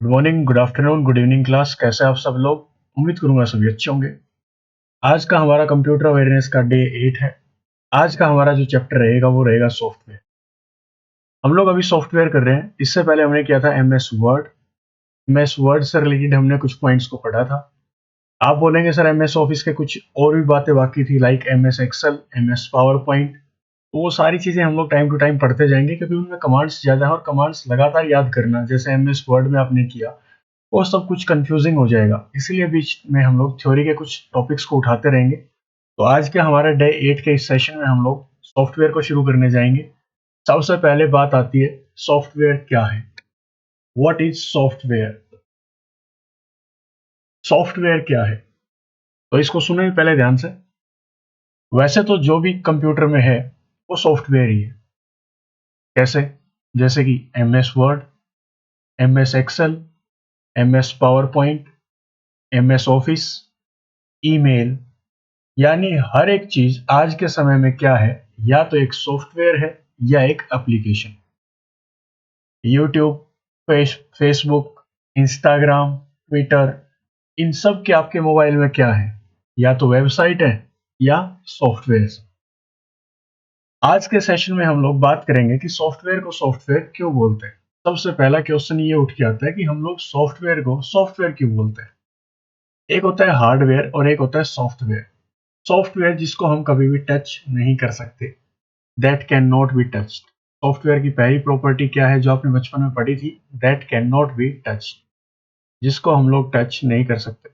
Good morning, good afternoon, good evening class. कैसे आप सब लोग? उम्मीद करूंगा सभी अच्छे होंगे। आज का हमारा कंप्यूटर अवेयरनेस का डे 8 है। आज का हमारा जो चैप्टर रहेगा वो रहेगा सॉफ्टवेयर। हम लोग अभी सॉफ्टवेयर कर रहे हैं। इससे पहले हमने किया था एमएस वर्ड। एमएस वर्ड से रिलेटेड हमने कुछ पॉइंट्स को पढ़ा था। आप बोलेंगे सर एमएस ऑफिस के कुछ और भी बातें बाकी थी, like MS Excel, MS PowerPoint. तो वो सारी चीजें हम लोग टाइम टू टाइम पढ़ते जाएंगे, क्योंकि उनमें कमांड्स ज्यादा है और कमांड्स लगातार याद करना जैसे एमएस वर्ड में आपने किया वो सब कुछ कंफ्यूजिंग हो जाएगा। इसीलिए बीच में हम लोग थ्योरी के कुछ टॉपिक्स को उठाते रहेंगे। तो आज के हमारे डे 8 के इस सेशन में हम लोग सॉफ्टवेयर को शुरू करने जाएंगे। सबसे पहले बात आती है सॉफ्टवेयर क्या है। What is software? सॉफ्टवेयर क्या है? तो इसको सुने पहले ध्यान से। वैसे तो जो भी कंप्यूटर में है वो सॉफ्टवेयर ही है। कैसे? जैसे कि M S Word, M S Excel, M S PowerPoint, M S Office, email, यानी हर एक चीज आज के समय में क्या है, या तो एक सॉफ्टवेयर है या एक application. YouTube, Facebook, Instagram, Twitter, इन सब के आपके मोबाइल में क्या है? या तो वेबसाइट है या सॉफ्टवेयर। आज के सेशन में हम लोग बात करेंगे कि सॉफ्टवेयर को सॉफ्टवेयर क्यों बोलते हैं। सबसे पहला क्वेश्चन ये उठ के आता है कि हम लोग सॉफ्टवेयर को सॉफ्टवेयर क्यों बोलते हैं। एक होता है हार्डवेयर और एक होता है सॉफ्टवेयर। सॉफ्टवेयर जिसको हम कभी भी टच नहीं कर सकते, that can not be touched. Software की पहली प्रॉपर्टी क्या है जो आपने बचपन में पढ़ी थी? That can not be touched, जिसको हम लोग टच नहीं कर सकते।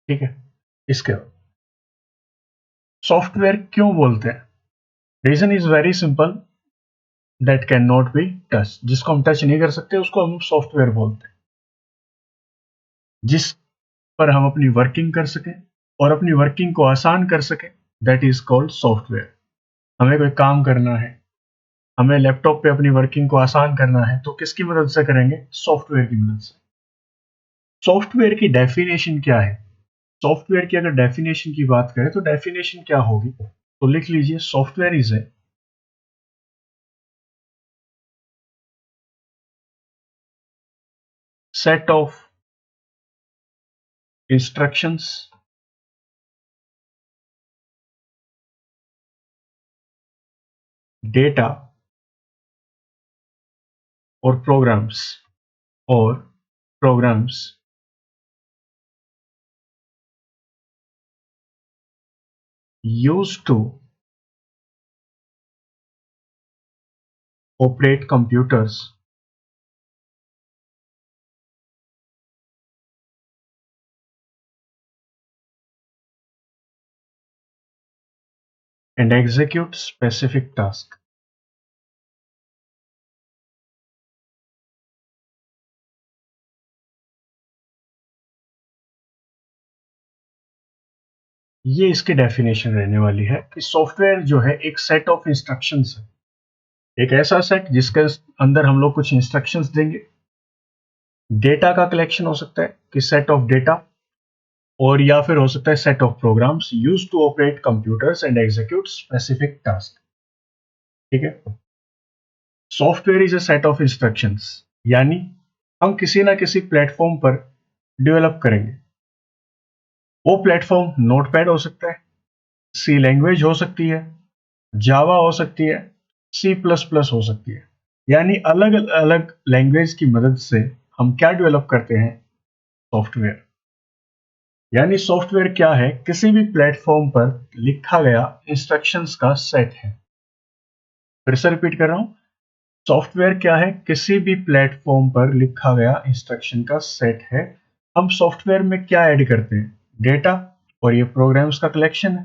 ठीक है। इसके सॉफ्टवेयर क्यों बोलते हैं? Reason is very simple. That can not be touch, जिसको हम टच नहीं कर सकते उसको हम सॉफ्टवेयर बोलते हैं। जिस पर हम अपनी वर्किंग कर सकें और अपनी वर्किंग को आसान कर सकें, दैट इज कॉल्ड सॉफ्टवेयर। हमें कोई काम करना है, हमें लैपटॉप पे अपनी वर्किंग को आसान करना है, तो किसकी मदद से करेंगे? सॉफ्टवेयर की मदद से। सॉफ्टवेयर की डेफिनेशन क्या है? सॉफ्टवेयर की अगर डेफिनेशन की बात करें तो डेफिनेशन क्या होगी, तो लिख लीजिए software is a set of instructions data और programmes used to operate computers and execute specific tasks। ये इसकी डेफिनेशन रहने वाली है कि सॉफ्टवेयर जो है एक सेट ऑफ इंस्ट्रक्शंस है। एक ऐसा सेट जिसके अंदर हम लोग कुछ इंस्ट्रक्शंस देंगे। डेटा का कलेक्शन हो सकता है कि सेट ऑफ डेटा, और या फिर हो सकता है set of programs used to operate computers and execute specific task. ठीक है। Software is a set of instructions, यानी हम किसी ना किसी प्लेटफॉर्म पर डेवलप करेंगे। वो प्लेटफॉर्म नोटपैड हो सकता है, सी लैंग्वेज हो सकती है, जावा हो सकती है, सी प्लस प्लस हो सकती है। यानी अलग अलग लैंग्वेज की मदद से हम क्या डेवलप करते हैं? सॉफ्टवेयर। यानी सॉफ्टवेयर क्या है? किसी भी प्लेटफॉर्म पर लिखा गया इंस्ट्रक्शंस का सेट है। फिर से रिपीट कर रहा हूं, सॉफ्टवेयर क्या है? किसी भी प्लेटफॉर्म पर लिखा गया इंस्ट्रक्शन का सेट है। हम सॉफ्टवेयर में क्या ऐड करते हैं? डेटा, और ये प्रोग्राम्स का कलेक्शन है।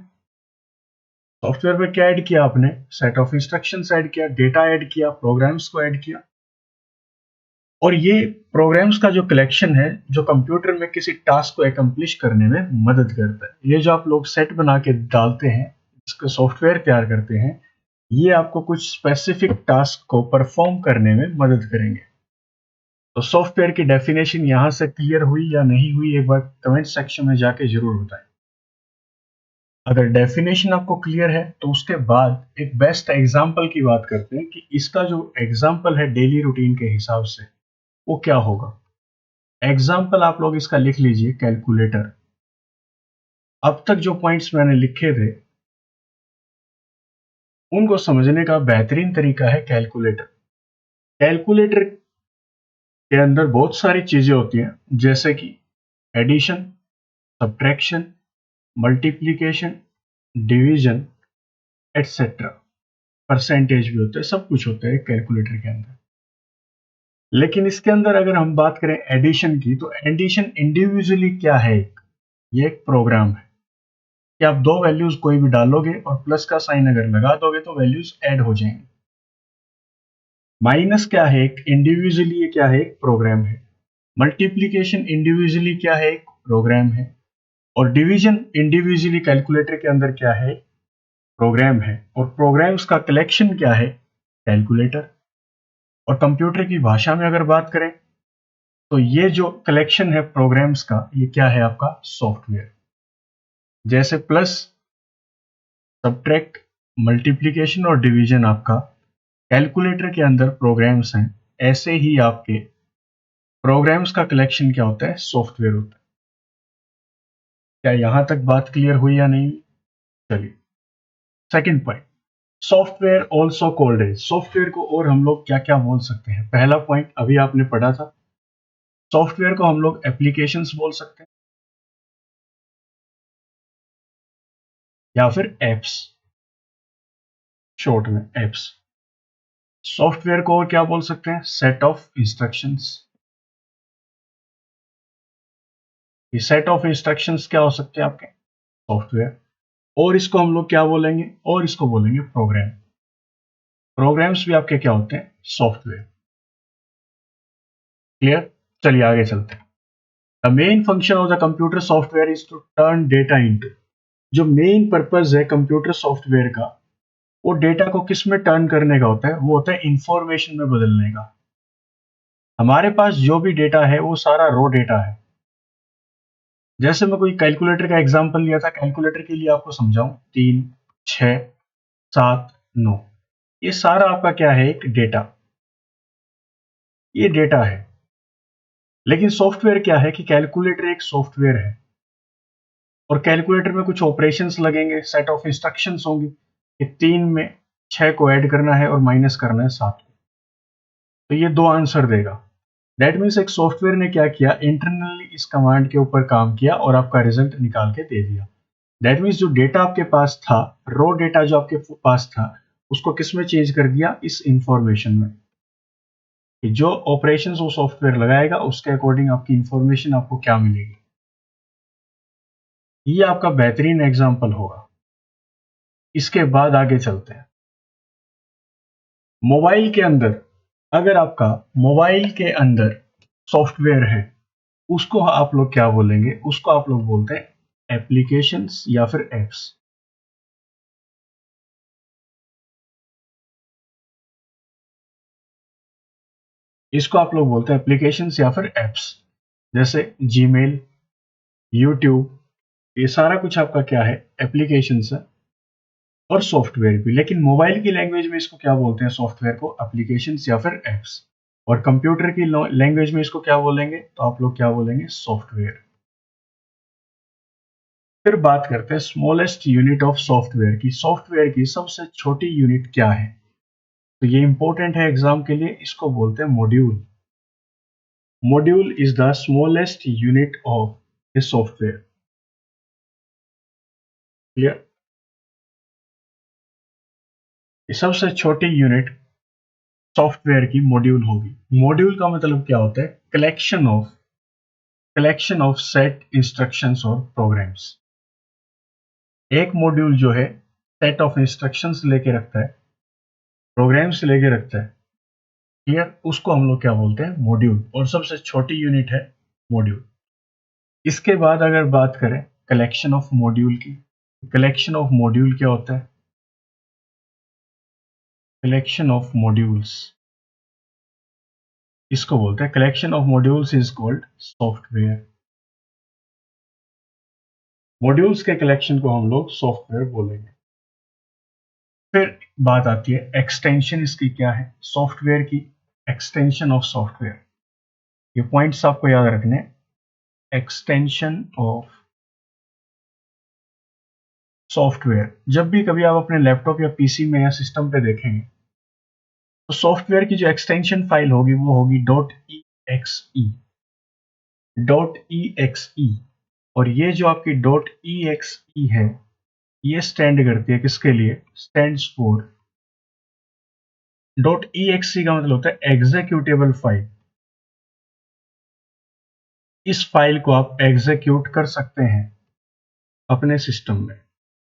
सॉफ्टवेयर में क्या ऐड किया आपने? सेट ऑफ इंस्ट्रक्शंस ऐड किया, डेटा ऐड किया, प्रोग्राम्स को ऐड किया। और ये प्रोग्राम्स का जो कलेक्शन है जो कंप्यूटर में किसी टास्क को एकम्प्लिश करने में मदद करता है। ये जो आप लोग सेट बना के डालते हैं, इसका सॉफ्टवेयर तैयार करते हैं, ये आपको कुछ स्पेसिफिक टास्क को परफॉर्म करने में मदद करेंगे। तो सॉफ्टवेयर की डेफिनेशन यहां से क्लियर हुई या नहीं हुई, एक बार कमेंट सेक्शन में जाके जरूर बताएं। अगर डेफिनेशन आपको क्लियर है तो उसके बाद एक बेस्ट एग्जाम्पल की बात करते हैं कि इसका जो एग्जाम्पल है डेली रूटीन के हिसाब से वो क्या होगा। एग्जाम्पल आप लोग इसका लिख लीजिए, कैलकुलेटर। अब तक जो पॉइंट्स मैंने लिखे थे उनको समझने का बेहतरीन तरीका है कैलकुलेटर। कैलकुलेटर के अंदर बहुत सारी चीजें होती हैं, जैसे कि addition, subtraction, multiplication, division, etcetera. Percentage भी होता है, सब कुछ होता है कैलकुलेटर के अंदर। लेकिन इसके अंदर अगर हम बात करें एडिशन की, तो एडिशन इंडिविजुअली क्या है, ये एक प्रोग्राम है कि आप दो वैल्यूज कोई भी डालोगे और प्लस का साइन अगर लगा दोगे तो वैल्यूज ऐड हो जाएंगे। माइनस क्या है, एक इंडिविजुअली ये क्या है, एक प्रोग्राम है। मल्टीप्लिकेशन इंडिविजुअली क्या है, एक प्रोग्राम है। और डिवीजन इंडिविजुअली कैलकुलेटर के अंदर क्या है, प्रोग्राम है। और प्रोग्राम्स का कलेक्शन क्या है, कैलकुलेटर। और कंप्यूटर की भाषा में अगर बात करें तो ये जो कलेक्शन है प्रोग्राम्स का, ये क्या है, आपका सॉफ्टवेयर। जैसे प्लस, सब्ट्रैक्ट, मल्टीप्लिकेशन और डिवीजन आपका कैलकुलेटर के अंदर प्रोग्राम्स हैं, ऐसे ही आपके प्रोग्राम्स का कलेक्शन क्या होता है, सॉफ्टवेयर होता है। क्या यहां तक बात क्लियर हुई या नहीं? चलिए, second point, software also called है। सॉफ्टवेयर को और हम लोग क्या क्या बोल सकते हैं? पहला पॉइंट अभी आपने पढ़ा था, सॉफ्टवेयर को हम लोग एप्लीकेशंस बोल सकते हैं या फिर एप्स, शॉर्ट में एप्स। सॉफ्टवेयर को और क्या बोल सकते हैं, सेट ऑफ इंस्ट्रक्शंस। ये सेट ऑफ इंस्ट्रक्शंस क्या हो सकते हैं आपके, सॉफ्टवेयर। और इसको हम लोग क्या बोलेंगे, और इसको बोलेंगे प्रोग्राम। प्रोग्राम्स भी आपके क्या होते हैं, सॉफ्टवेयर। क्लियर? चलिए आगे चलते हैं। The main function of the computer software is to turn data into. जो मेन पर्पज है कंप्यूटर सॉफ्टवेयर का, वो डेटा को किस में टर्न करने का होता है, वो होता है इंफॉर्मेशन में बदलने का। हमारे पास जो भी डेटा है वो सारा रो डेटा है। जैसे मैं कोई कैलकुलेटर का एग्जांपल लिया था, कैलकुलेटर के लिए आपको समझाऊं, 3, 6, 7, 9, ये सारा आपका क्या है, एक डेटा। ये डेटा है। लेकिन सॉफ्टवेयर क्या है कि कैलकुलेटर एक सॉफ्टवेयर है और कैलकुलेटर में कुछ ऑपरेशंस लगेंगे, सेट ऑफ इंस्ट्रक्शंस होंगी कि 3 में 6 को ऐड करना है और माइनस करना है 7 को। तो ये दो आंसर देगा। दैट मीन्स एक सॉफ्टवेयर ने क्या किया, इंटरनली इस कमांड के ऊपर काम किया और आपका रिजल्ट निकाल के दे दिया। दैट मीन्स जो डेटा आपके पास था, रो डेटा जो आपके पास था, उसको किस में चेंज कर दिया, इस इंफॉर्मेशन में। कि जो ऑपरेशन वो सॉफ्टवेयर लगाएगा उसके अकॉर्डिंग आपकी इंफॉर्मेशन आपको क्या मिलेगी। ये आपका बेहतरीन एग्जाम्पल होगा। इसके बाद आगे चलते हैं। मोबाइल के अंदर, अगर आपका मोबाइल के अंदर सॉफ्टवेयर है, उसको आप लोग क्या बोलेंगे, उसको आप लोग बोलते हैं एप्लीकेशंस या फिर एप्स। इसको आप लोग बोलते हैं एप्लीकेशंस या फिर एप्स। जैसे जीमेल, यूट्यूब, ये सारा कुछ आपका क्या है, एप्लीकेशंस है और सॉफ्टवेयर भी। लेकिन मोबाइल की लैंग्वेज में इसको क्या बोलते हैं, सॉफ्टवेयर को एप्लीकेशंस या फिर एप्स। और कंप्यूटर की लैंग्वेज में इसको क्या बोलेंगे, तो आप लोग क्या बोलेंगे, सॉफ्टवेयर। फिर बात करते हैं स्मॉलेस्ट यूनिट ऑफ सॉफ्टवेयर की। सॉफ्टवेयर की सबसे छोटी यूनिट क्या है? तो ये इंपॉर्टेंट है एग्जाम के लिए, इसको बोलते हैं module. Module is the smallest unit of a software. Clear? ये सबसे छोटी यूनिट सॉफ्टवेयर की मॉड्यूल होगी। मॉड्यूल का मतलब क्या होता है, कलेक्शन ऑफ सेट इंस्ट्रक्शंस और प्रोग्राम्स। एक मॉड्यूल जो है सेट ऑफ इंस्ट्रक्शंस लेके रखता है, प्रोग्राम्स लेके रखता है। क्लियर? उसको हम लोग क्या बोलते हैं, मॉड्यूल। और सबसे छोटी यूनिट है मॉड्यूल। इसके बाद अगर बात करें कलेक्शन ऑफ मॉड्यूल की, कलेक्शन ऑफ मॉड्यूल क्या होता है, कलेक्शन ऑफ मॉड्यूल्स, इसको बोलते हैं collection of modules is called software. Modules के कलेक्शन को हम लोग सॉफ्टवेयर बोलेंगे। फिर बात आती है एक्सटेंशन, इसकी क्या है, सॉफ्टवेयर की एक्सटेंशन ऑफ सॉफ्टवेयर। ये पॉइंट्स आपको याद रखने, एक्सटेंशन ऑफ सॉफ्टवेयर। जब भी कभी आप अपने लैपटॉप या पीसी में या सिस्टम पे देखेंगे तो सॉफ्टवेयर की जो एक्सटेंशन फाइल होगी वो होगी .exe, .exe। और ये जो आपकी .exe है, ये स्टैंड करती है किसके लिए, स्टैंड्स फॉर, .exe का मतलब होता है एग्जीक्यूटेबल फाइल। इस फाइल को आप एग्जीक्यूट कर सकते हैं अपने सिस्टम में,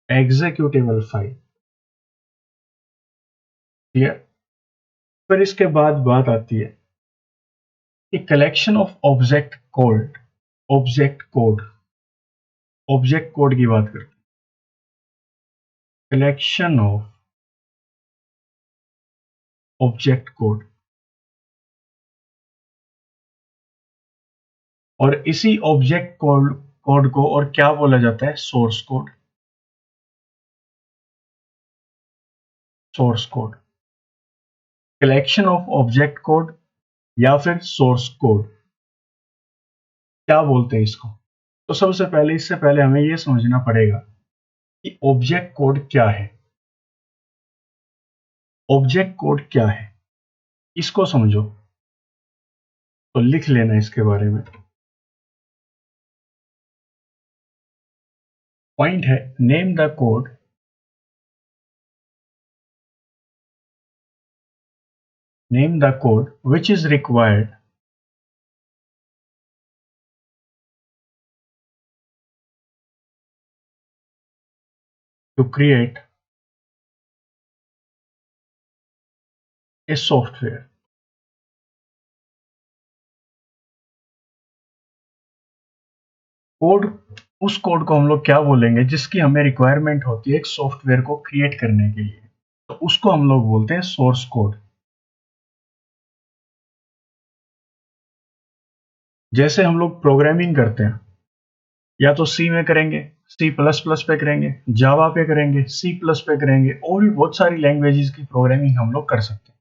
एग्जीक्यूटेबल फाइल। क्लियर। फिर इसके बाद बात आती है कि collection of object code, object code, object code की बात करते हैं, कलेक्शन ऑफ ऑब्जेक्ट कोड। और इसी ऑब्जेक्ट कोड को और क्या बोला जाता है, source code, source code, collection of object code या फिर सोर्स कोड, क्या बोलते हैं इसको। तो सबसे पहले, इससे पहले हमें यह समझना पड़ेगा कि ऑब्जेक्ट कोड क्या है। ऑब्जेक्ट कोड क्या है, इसको समझो तो लिख लेना इसके बारे में। पॉइंट है, name the code, name the code which is required to create a software. Code, उस कोड को हम लोग क्या बोलेंगे जिसकी हमें रिक्वायरमेंट होती है एक सॉफ्टवेयर को क्रिएट करने के लिए, तो उसको हम लोग बोलते हैं सोर्स कोड। जैसे हम लोग प्रोग्रामिंग करते हैं, या तो सी में करेंगे, C++ पे करेंगे, जावा पे करेंगे, C++ पे करेंगे, और भी बहुत सारी लैंग्वेजेस की प्रोग्रामिंग हम लोग कर सकते हैं।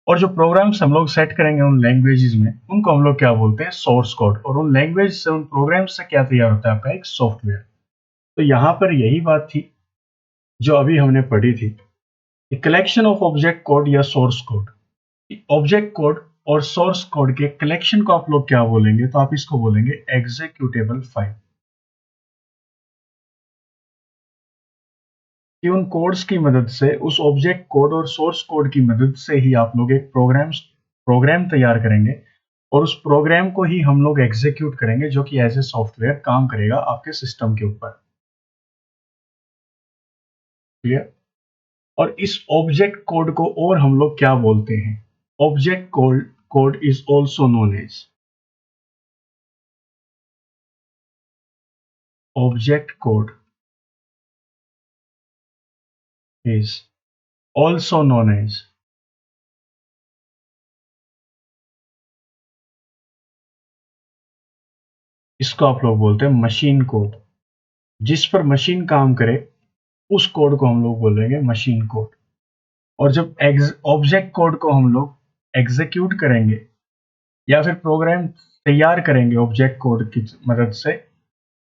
और जो प्रोग्राम्स हम लोग सेट करेंगे उन लैंग्वेजेस में, उनको हम लोग क्या बोलते हैं, सोर्स कोड। और उन लैंग्वेज से, उन प्रोग्राम्स से क्या तैयार होता है, आपका एक सॉफ्टवेयर। तो यहां पर यही बात थी जो अभी हमने पढ़ी थी, कलेक्शन ऑफ ऑब्जेक्ट कोड या सोर्स कोड। ऑब्जेक्ट कोड और सोर्स कोड के कलेक्शन को आप लोग क्या बोलेंगे, तो आप इसको बोलेंगे एग्जीक्यूटेबल फाइल। कि उन कोड्स की मदद से, उस ऑब्जेक्ट कोड और सोर्स कोड की मदद से ही आप लोग एक प्रोग्राम तैयार करेंगे, और उस प्रोग्राम को ही हम लोग एग्जीक्यूट करेंगे, जो कि एज ए सॉफ्टवेयर काम करेगा आपके सिस्टम के ऊपर। क्लियर। और इस ऑब्जेक्ट कोड को और हम लोग क्या बोलते हैं, object code is also known as, object code is also known as, इसको आप लोग बोलते हैं मशीन कोड। जिस पर मशीन काम करे उस कोड को हम लोग बोलेंगे मशीन कोड। और जब ऑब्जेक्ट कोड को हम लोग एग्जीक्यूट करेंगे या फिर प्रोग्राम तैयार करेंगे ऑब्जेक्ट कोड की मदद से,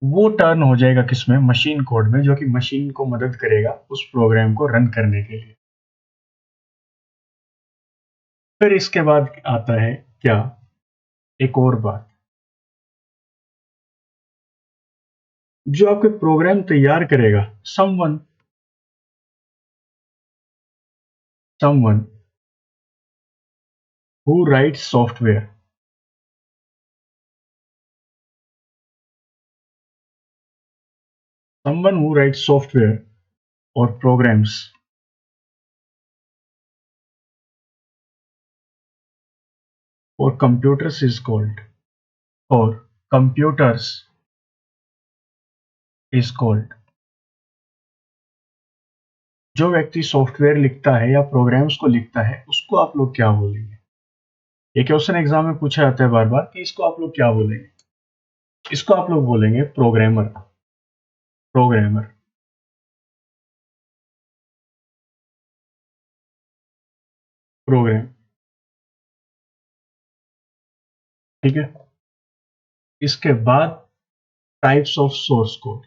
वो टर्न हो जाएगा किसमें, मशीन कोड में, जो कि मशीन को मदद करेगा उस प्रोग्राम को रन करने के लिए। फिर इसके बाद आता है क्या, एक और बात, जो आपके प्रोग्राम तैयार करेगा, someone, someone who rights software, someone who writes software or programs for computers is called, for computers is called, जो व्यक्ति सॉफ्टवेयर लिखता है या प्रोग्राम्स को लिखता है उसको आप लोग क्या बोलेंगे। ये क्वेश्चन एग्जाम में पूछा जाता है बार बार कि इसको आप लोग क्या बोलेंगे, इसको आप लोग बोलेंगे प्रोग्रामर। प्रोग्रामर, प्रोग्राम, ठीक है। इसके बाद types of source code,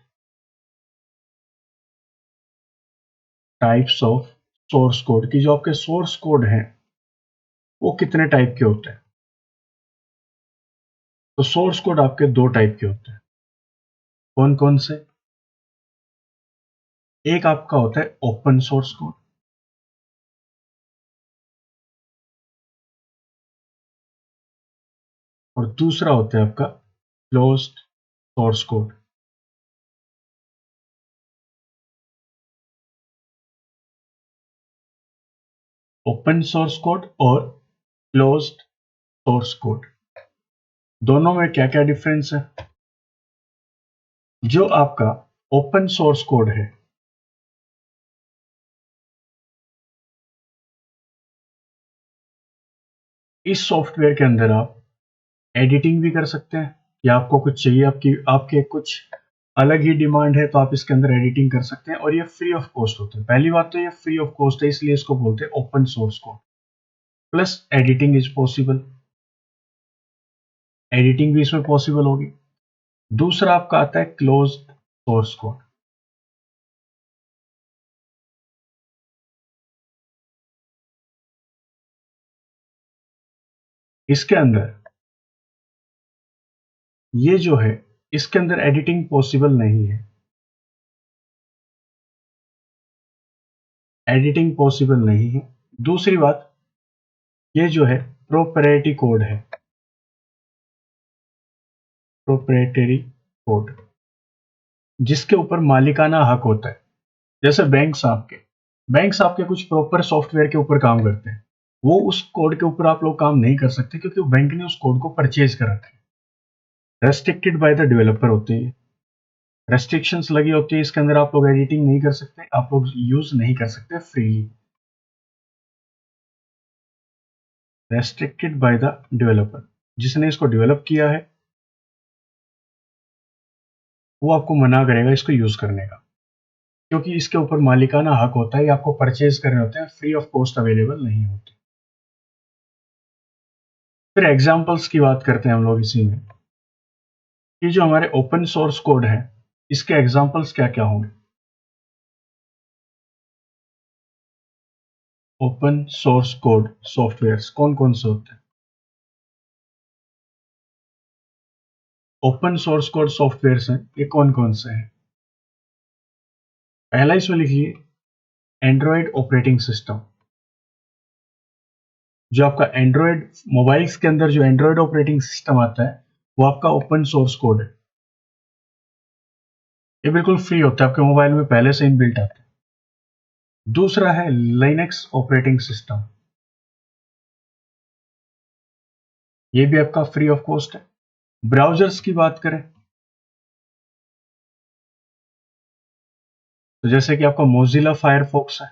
types of source code की जो आपके सोर्स कोड हैं वो कितने टाइप के होते हैं? तो सोर्स कोड आपके दो टाइप के होते हैं। कौन कौन से? एक आपका होता है ओपन सोर्स कोड, और दूसरा होता है आपका closed source code. Open source code और क्लोज्ड सोर्स कोड, दोनों में क्या क्या डिफरेंस है? जो आपका ओपन सोर्स कोड है, इस सॉफ्टवेयर के अंदर आप एडिटिंग भी कर सकते हैं, या आपको कुछ चाहिए, आपकी आपके कुछ अलग ही डिमांड है तो आप इसके अंदर एडिटिंग कर सकते हैं, और ये फ्री ऑफ कॉस्ट होता है। पहली बात तो ये फ्री ऑफ कॉस्ट है, इसलिए इसको बोलते हैं open source code. Plus editing is possible, editing भी इसमें पॉसिबल होगी। दूसरा आपका आता है क्लोज्ड सोर्स कोड। इसके अंदर ये जो है, इसके अंदर एडिटिंग पॉसिबल नहीं है, एडिटिंग पॉसिबल नहीं है। दूसरी बात, ये जो है प्रोप्राइटरी कोड है, प्रोप्राइटरी कोड, जिसके ऊपर मालिकाना हक होता है। जैसे बैंक्स आपके कुछ प्रॉपर सॉफ्टवेयर के ऊपर काम करते हैं, वो उस कोड के ऊपर आप लोग काम नहीं कर सकते, क्योंकि बैंक ने उस कोड को परचेज कर रखा है। रेस्ट्रिक्टेड बाय द डेवलपर होते हैं, रेस्ट्रिक्शंस लगी होती है, इसके अंदर आप लोग एडिटिंग नहीं कर सकते, आप लोग यूज नहीं कर सकते freely. Restricted by the developer, जिसने इसको डेवलप किया है वो आपको मना करेगा इसको यूज करने का, क्योंकि इसके ऊपर मालिकाना हक होता है, ये आपको परचेज करने होते हैं, फ्री ऑफ कॉस्ट अवेलेबल नहीं होते। फिर एग्जांपल्स की बात करते हैं हम लोग इसी में, कि जो हमारे ओपन सोर्स कोड है इसके एग्जांपल्स क्या क्या होंगे। ओपन सोर्स कोड सॉफ्टवेयर्स कौन कौन से होते हैं? ओपन सोर्स कोड सॉफ्टवेयर्स हैं, ये कौन कौन से हैं? पहला इसमें लिखिए एंड्रॉयड ऑपरेटिंग सिस्टम। जो आपका एंड्रॉयड मोबाइल्स के अंदर जो एंड्रॉयड ऑपरेटिंग सिस्टम आता है वो आपका ओपन सोर्स कोड है, ये बिल्कुल फ्री होता है, आपके मोबाइल में पहले से इनबिल्ट आता है। दूसरा है लिनक्स ऑपरेटिंग सिस्टम, ये भी आपका फ्री ऑफ कॉस्ट है। ब्राउजर्स की बात करें तो जैसे कि आपका मोजिला फायरफॉक्स है,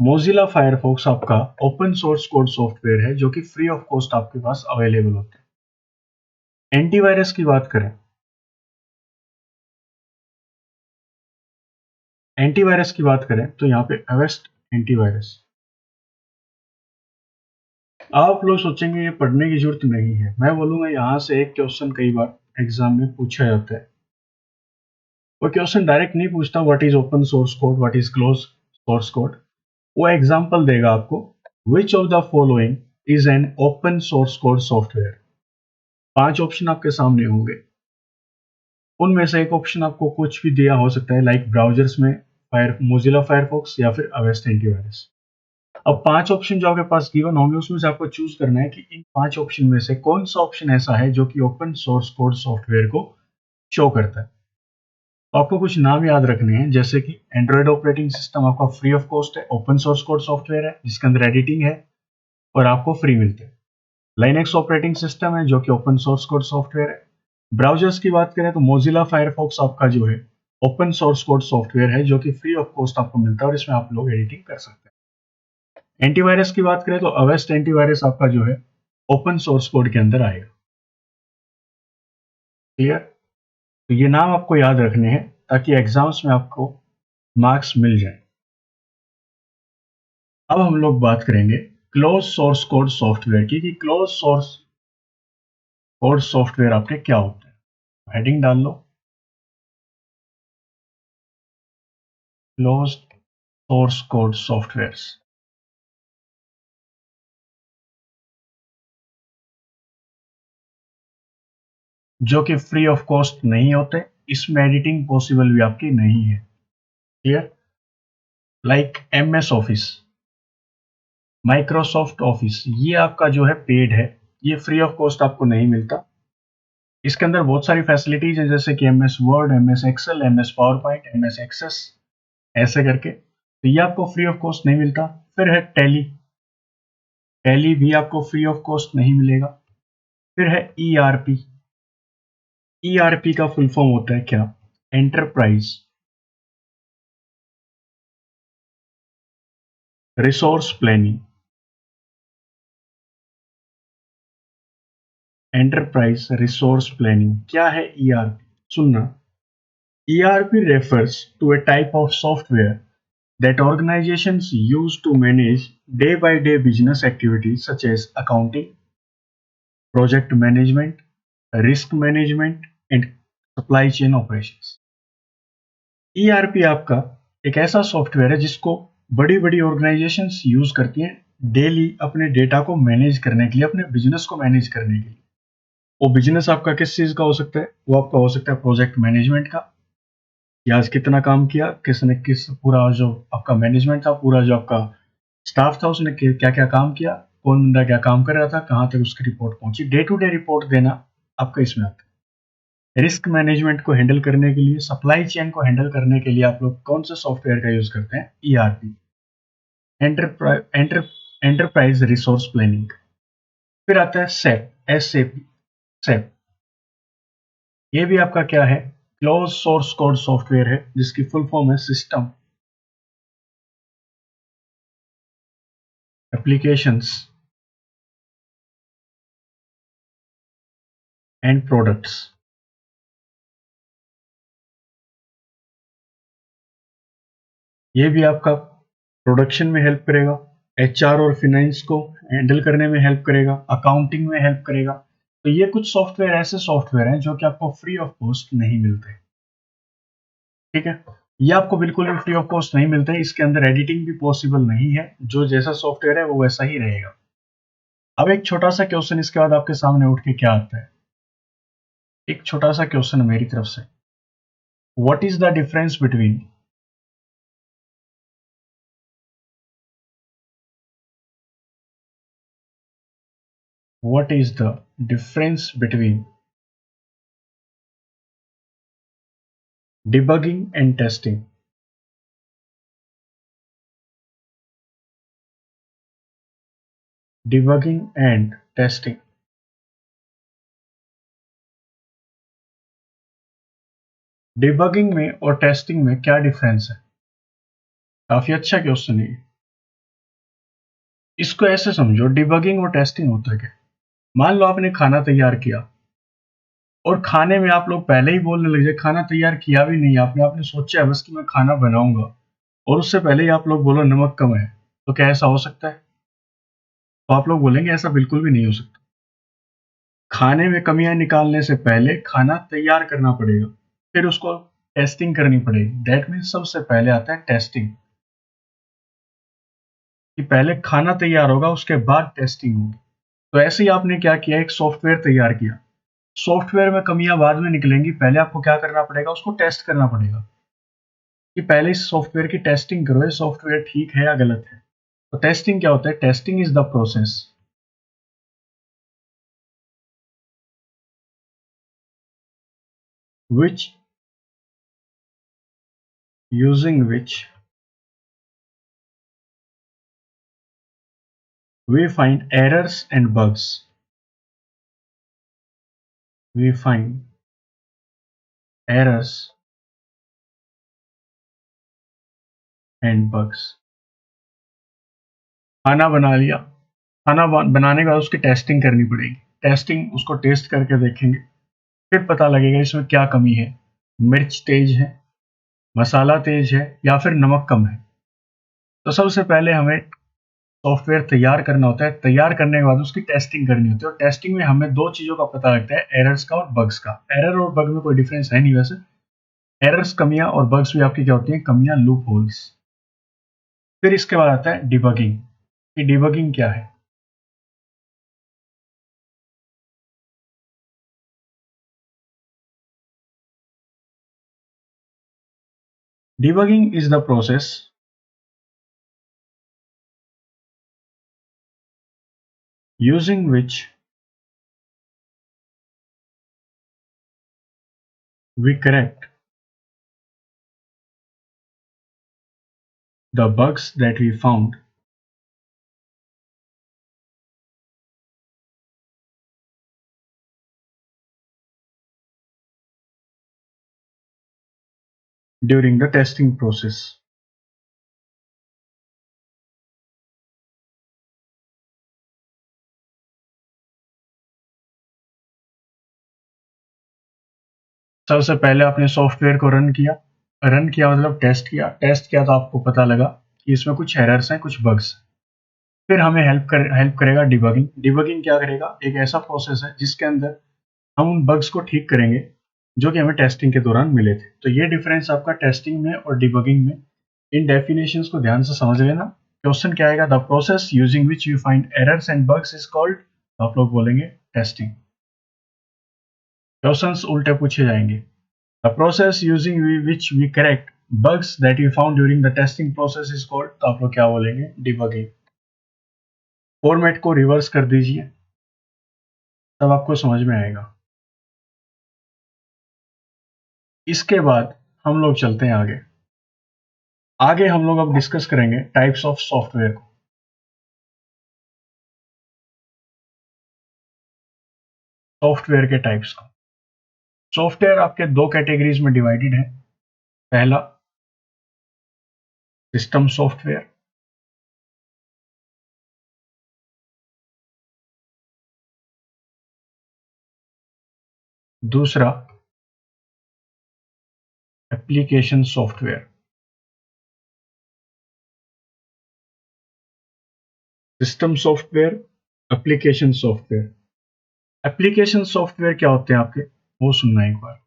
मोजिला फायरफॉक्स आपका ओपन सोर्स कोड सॉफ्टवेयर है जो कि फ्री ऑफ कॉस्ट आपके पास अवेलेबल होते हैं। एंटीवायरस की बात करें, एंटीवायरस की बात करें तो यहाँ पे अवेस्ट एंटीवायरस। आप लोग सोचेंगे ये पढ़ने की जरूरत नहीं है, मैं बोलूंगा यहाँ से एक क्वेश्चन कई बार एग्जाम में पूछा जाता है। वो क्वेश्चन डायरेक्ट नहीं पूछता what is open source code, what is close source code. वो एग्जांपल देगा आपको, which of the following is an open source code software. 5 option आपके सामने होंगे, उनमें से एक ऑप्शन आपको कुछ भी दिया हो सकता है, लाइक ब्राउजर्स में फायर मोजिला फायरफॉक्स या फिर अवेस्ट एंटीवायरस। अब 5 ऑप्शन जो आपके पास गिवन होंगे उसमें से आपको चूज करना है कि इन 5 ऑप्शन में से कौन सा ऑप्शन ऐसा है जो कि ओपन सोर्स कोड सॉफ्टवेयर को शो करता है। तो आपको कुछ नाम याद रखने हैं, जैसे कि एंड्रॉयड ऑपरेटिंग सिस्टम आपका फ्री ऑफ कॉस्ट है, ओपन सोर्स कोड सॉफ्टवेयर है जिसके अंदर एडिटिंग है और आपको फ्री मिलते हैं। लाइनेक्स ऑपरेटिंग सिस्टम है जो कि ओपन सोर्स कोड सॉफ्टवेयर है। ब्राउजर्स की बात करें तो मोजिला फायरफॉक्स आपका जो है ओपन सोर्स कोड सॉफ्टवेयर है जो कि फ्री ऑफ कॉस्ट आपको मिलता है और इसमें आप लोग एडिटिंग कर सकते हैं। एंटीवायरस की बात करें तो अवेस्ट एंटीवायरस आपका जो है ओपन सोर्स कोड के अंदर आएगा। क्लियर? तो ये नाम आपको याद रखने हैं ताकि एग्जाम्स में आपको मार्क्स मिल जाए। अब हम लोग बात करेंगे क्लोज सोर्स कोड सॉफ्टवेयर की, कि क्लोज सोर्स कोड सॉफ्टवेयर आपके क्या होते हैं। हेडिंग डाल लो, क्लोज सोर्स कोड सॉफ्टवेयर्स। जो कि फ्री ऑफ कॉस्ट नहीं होते, इसमें एडिटिंग पॉसिबल भी आपकी नहीं है। Clear? Like MS office, Microsoft office, ये आपका जो है पेड है, ये फ्री ऑफ कॉस्ट आपको नहीं मिलता। इसके अंदर बहुत सारी फैसिलिटीज है, जैसे कि MS Word, MS Excel, MS PowerPoint, MS Access, ऐसे करके, तो ये आपको फ्री ऑफ कॉस्ट नहीं मिलता। फिर है टैली, टैली भी आपको फ्री ऑफ कॉस्ट नहीं मिलेगा। फिर है ERP, ERP का फुल फॉर्म होता है क्या? Enterprise resource planning. Enterprise resource planning क्या है? ERP सुनना, ERP refers to a type of software that organizations use to manage day-by-day business activities such as accounting, project management, risk management, and supply chain operations. ERP आपका एक ऐसा software है जिसको बड़ी बड़ी ऑर्गेनाइजेशंस यूज करती हैं डेली अपने डेटा को मैनेज करने के लिए, अपने बिजनेस को मैनेज करने के लिए। वो बिजनेस आपका किस चीज का हो सकता है? वो आपका हो सकता है प्रोजेक्ट मैनेजमेंट का, कि आज कितना काम किया, किसने किस, पूरा जो आपका मैनेजमेंट था, पूरा जो आपका स्टाफ था, उसने क्या क्या काम किया, कौन बंदा क्या काम कर रहा था, कहाँ तक उसकी रिपोर्ट पहुंची, डे टू डे रिपोर्ट देना आपका इसमें आता है। रिस्क मैनेजमेंट को हैंडल करने के लिए, सप्लाई चेन को हैंडल करने के लिए आप लोग कौन से सॉफ्टवेयर का यूज करते हैं? ERP, enterprise resource planning. फिर आता है SAP, SAP, SAP, ये भी आपका क्या है? क्लोज सोर्स कोड सॉफ्टवेयर है, जिसकी फुल फॉर्म है सिस्टम एप्लीकेशंस एंड प्रोडक्ट्स। ये भी आपका प्रोडक्शन में हेल्प करेगा, HR और फिनेंस को हैंडल करने में हेल्प करेगा, अकाउंटिंग में हेल्प करेगा। तो ये कुछ सॉफ्टवेयर ऐसे सॉफ्टवेयर हैं जो कि आपको फ्री ऑफ कॉस्ट नहीं मिलते। ठीक है, ये आपको बिल्कुल भी फ्री ऑफ कॉस्ट नहीं मिलते, इसके अंदर एडिटिंग भी पॉसिबल नहीं है, जो जैसा सॉफ्टवेयर है वो वैसा ही रहेगा। अब एक छोटा सा क्वेश्चन इसके बाद आपके सामने उठ के क्या आता है? एक छोटा सा क्वेश्चन मेरी तरफ से, what is the difference between what is the difference between debugging and testing? Debugging and testing. Debugging में और टेस्टिंग में क्या डिफरेंस है? काफी अच्छा क्वेश्चन है। इसको ऐसे समझो, डिबगिंग और टेस्टिंग होता है क्या? मान लो आपने खाना तैयार किया और खाने में आप लोग पहले ही बोलने लग जाए, खाना तैयार किया भी नहीं आपने, आपने सोचा है बस कि मैं खाना बनाऊंगा, और उससे पहले ही आप लोग बोलो नमक कम है, तो क्या ऐसा हो सकता है? तो आप लोग बोलेंगे ऐसा बिल्कुल भी नहीं हो सकता। खाने में कमियां निकालने से पहले खाना तैयार करना पड़ेगा, फिर उसको टेस्टिंग करनी पड़ेगी। दैट मीन्स सबसे पहले आता है टेस्टिंग, कि पहले खाना तैयार होगा उसके बाद टेस्टिंग होगी। तो ऐसे ही आपने क्या किया, एक सॉफ्टवेयर तैयार किया, सॉफ्टवेयर में कमियां बाद में निकलेंगी, पहले आपको क्या करना पड़ेगा, उसको टेस्ट करना पड़ेगा, कि पहले इस सॉफ्टवेयर की टेस्टिंग करो, ये सॉफ्टवेयर ठीक है या गलत है। तो टेस्टिंग क्या होता है? Testing is the process which using which we find errors and bugs. We find errors and bugs. खाना बना लिया, खाना बनाने के बाद उसकी टेस्टिंग करनी पड़ेगी, टेस्टिंग उसको टेस्ट करके देखेंगे, फिर पता लगेगा इसमें क्या कमी है, मिर्च तेज है, मसाला तेज है या फिर नमक कम है। तो सबसे पहले हमें सॉफ्टवेयर तैयार करना होता है, तैयार करने के बाद उसकी टेस्टिंग करनी होती है, और टेस्टिंग में हमें दो चीज़ों का पता लगता है, एरर्स का और बग्स का। एरर और बग में कोई डिफरेंस है नहीं वैसे, एरर्स कमियां और बग्स भी आपकी क्या होती हैं, कमियां, लूप होल्स। फिर इसके बाद आता है डिबगिंग। कि डिबगिंग क्या है? Debugging is the process using which we correct the bugs that we found during the testing process। सबसे पहले आपने सॉफ्टवेयर को रन किया मतलब टेस्ट किया तो आपको पता लगा कि इसमें कुछ एरर्स हैं, कुछ बग्स। फिर हमें हेल्प करेगा डिबगिंग। डिबगिंग क्या करेगा? एक ऐसा प्रोसेस है जिसके अंदर हम उन बग्स को ठीक करेंगे जो कि हमें टेस्टिंग के दौरान मिले थे। तो ये डिफरेंस आपका टेस्टिंग में और डिबगिंग में। इन डेफिनेशंस को ध्यान से समझ लेना। क्वेश्चन क्या आएगा? The process using which you find errors and bugs is called, तो आप लोग बोलेंगे टेस्टिंग। क्वेश्चंस उल्टे पूछे जाएंगे। The process using which we correct bugs that you found during the testing process is called, तो आप लोग क्या बोलेंगे? डिबगिंग। फॉर्मेट को रिवर्स कर दीजिए, तब आपको समझ में आएगा। इसके बाद हम लोग चलते हैं आगे। आगे हम लोग अब डिस्कस करेंगे टाइप्स ऑफ सॉफ्टवेयर को। सॉफ्टवेयर के टाइप्स को। सॉफ्टवेयर आपके दो कैटेगरीज में डिवाइडेड है। पहला सिस्टम सॉफ्टवेयर, दूसरा application software. System software, application software. Application software क्या होते हैं आपके, वो सुनना एक बार।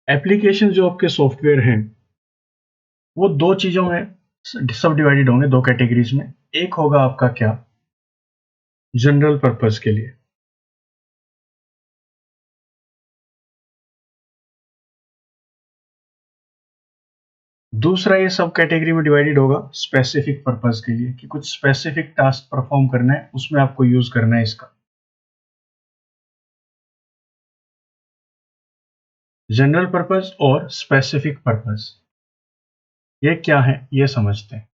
एप्लीकेशन जो आपके सॉफ्टवेयर हैं वो दो चीजों में सब डिवाइडेड होंगे, दो कैटेगरीज में। एक होगा आपका क्या, जनरल पर्पस के लिए। दूसरा ये सब कैटेगरी में डिवाइडेड होगा स्पेसिफिक पर्पस के लिए, कि कुछ स्पेसिफिक टास्क परफॉर्म करना है, उसमें आपको यूज करना है इसका। जनरल पर्पस और स्पेसिफिक पर्पस, ये क्या है ये समझते हैं।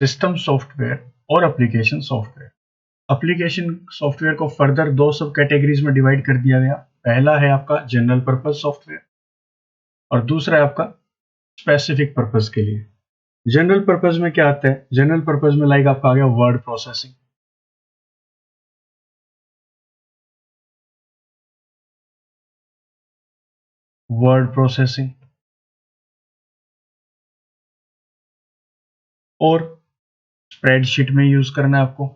सिस्टम सॉफ्टवेयर और एप्लीकेशन सॉफ्टवेयर। एप्लीकेशन सॉफ्टवेयर को फर्दर दो सब कैटेगरीज में डिवाइड कर दिया गया। पहला है आपका जनरल पर्पस सॉफ्टवेयर और दूसरा है आपका स्पेसिफिक पर्पस के लिए। जनरल पर्पस में क्या आता है? जनरल पर्पस में लाइक आपका आ गया वर्ड प्रोसेसिंग, वर्ड प्रोसेसिंग और स्प्रेडशीट में यूज करना है आपको,